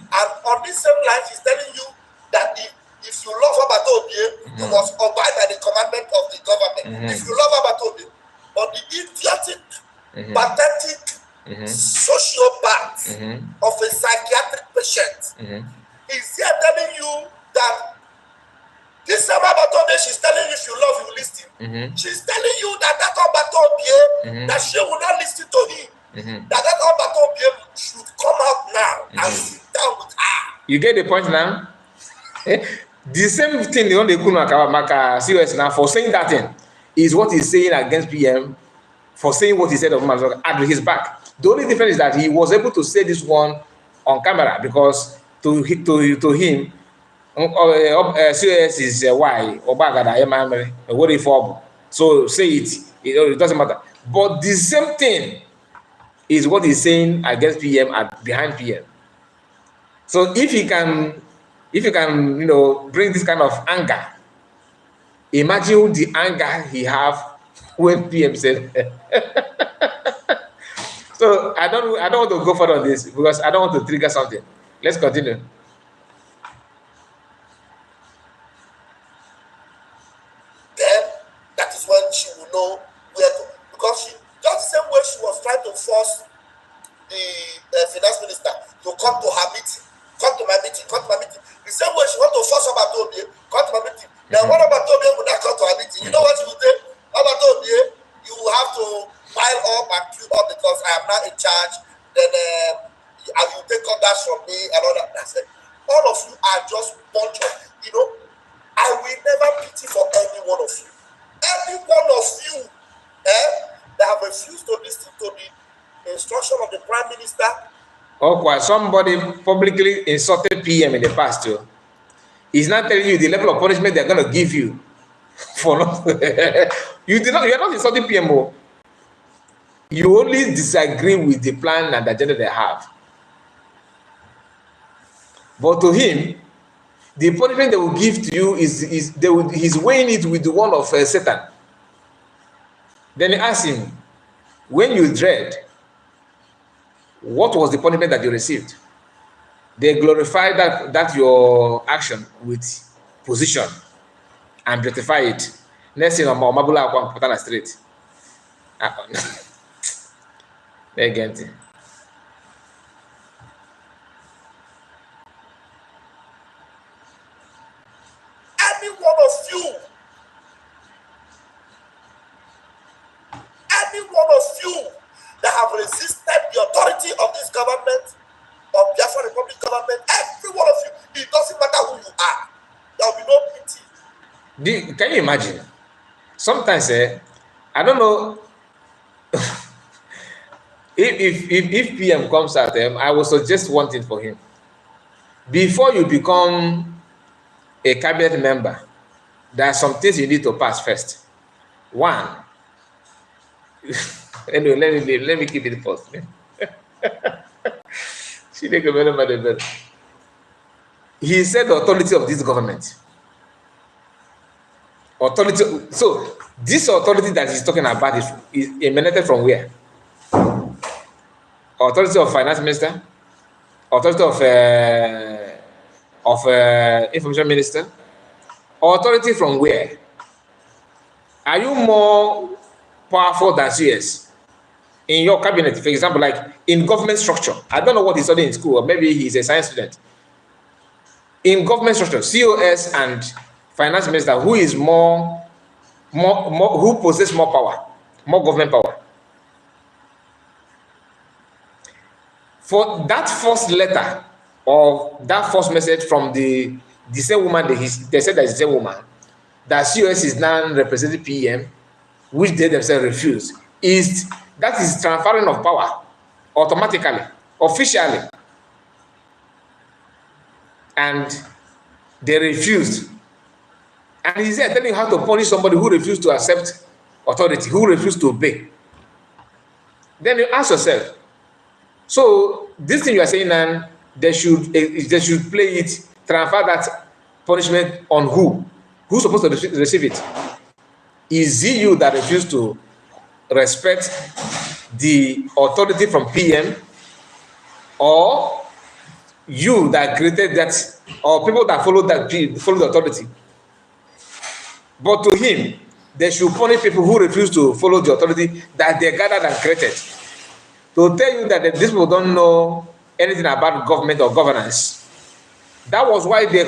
on this same line, she's telling you that if you love Abatobie, you must abide by the commandment of the government. If you love Abatobie, but the idiotic, pathetic, sociopath of a psychiatric patient is here telling you that this same Abatobie, she's telling you if you love, you listen. She's telling you that Abatobie, that she will not listen to him. That Abatobie should come out now and sit down with her. You get the point now? The same thing the only Maka COS now for saying that thing is what he's saying against PM for saying what he said of him at his back. The only difference is that he was able to say this one on camera because to him, COS is why what if so say it doesn't matter. But the same thing is what he's saying against PM and behind PM. So if you can, bring this kind of anger, imagine the anger he have when PM said. So I don't want to go further on this because I don't want to trigger something. Let's continue. Then that is when she will know where to, because she just the same way she was trying to force the finance minister to come to her meeting, come to my meeting. The same way she want to force Abatobie, come to my meeting. Then when Abatobie will not come to her meeting, you know what she will do? Abatobie, you will have to pile up and queue up because I am not in charge. Then you take orders from me and all that. That's it. All of you are just bunch of, I will never pity for any one of you. Every one of you that have refused to listen to the instruction of the Prime Minister. Okay, somebody publicly insulted PM in the past too. He's not telling you the level of punishment they're going to give you for not. You're not insulting PMO. You only disagree with the plan and the agenda they have. But to him, the punishment they will give to you he's weighing it with the one of Satan. Then he asks him, when you dread, what was the punishment that you received? They glorify that your action with position and beautify it. Next thing, Mabula Patana Street. Again. Any one of you that have resisted the authority of this government, of Biafra Republic government, every one of you, it doesn't matter who you are, there will be no pity. Can you imagine? Sometimes, I don't know if PM comes at them, I will suggest one thing for him. Before you become a cabinet member, there are some things you need to pass first. One, anyway, let me keep it first. He said the authority of this government. Authority. So this authority that he's talking about is emanated from where? Authority of finance minister, authority of information minister, authority from where? Are you more powerful than CS in your cabinet? For example, like in government structure, I don't know what he studied in school, or maybe he's a science student. In government structure, COS and finance minister, who is more who possesses more power, more government power? For that first letter or that first message from the same woman, they said that it's the same woman, that COS is now representing PM, which they themselves refuse, that is transferring of power automatically, officially. And they refused. And he's there telling you how to punish somebody who refused to accept authority, who refused to obey. Then you ask yourself, So this thing you are saying now, they should play it, transfer that punishment on who? Who's supposed to receive it? Is it you that refuse to respect the authority from PM, or you that created that, or people that follow follow the authority? But to him, they should punish people who refuse to follow the authority that they gathered and created. To tell you that these people don't know anything about government or governance. That was why they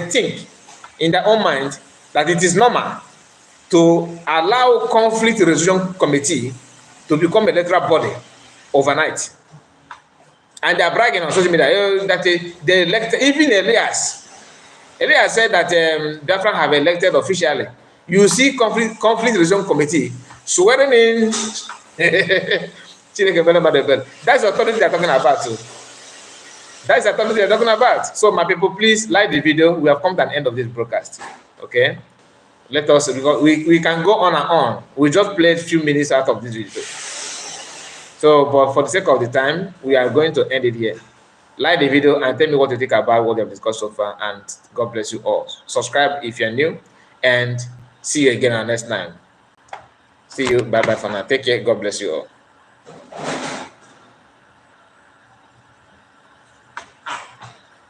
think in their own mind that it is normal to allow conflict resolution committee to become an electoral body overnight. And they are bragging on social media that they elected, even Elias said that Biafran have elected officially. You see conflict resolution committee swearing in. That's the authority they're talking about too. That's the authority they're talking about. So my people, please like the video. We have come to an end of this broadcast. Okay? Let us, we can go on and on. We just played a few minutes out of this video. So, but for the sake of the time, we are going to end it here. Like the video and tell me what you think about what we have discussed so far, and God bless you all. Subscribe if you're new, and see you again next time. See you. Bye-bye for now. Take care. God bless you all.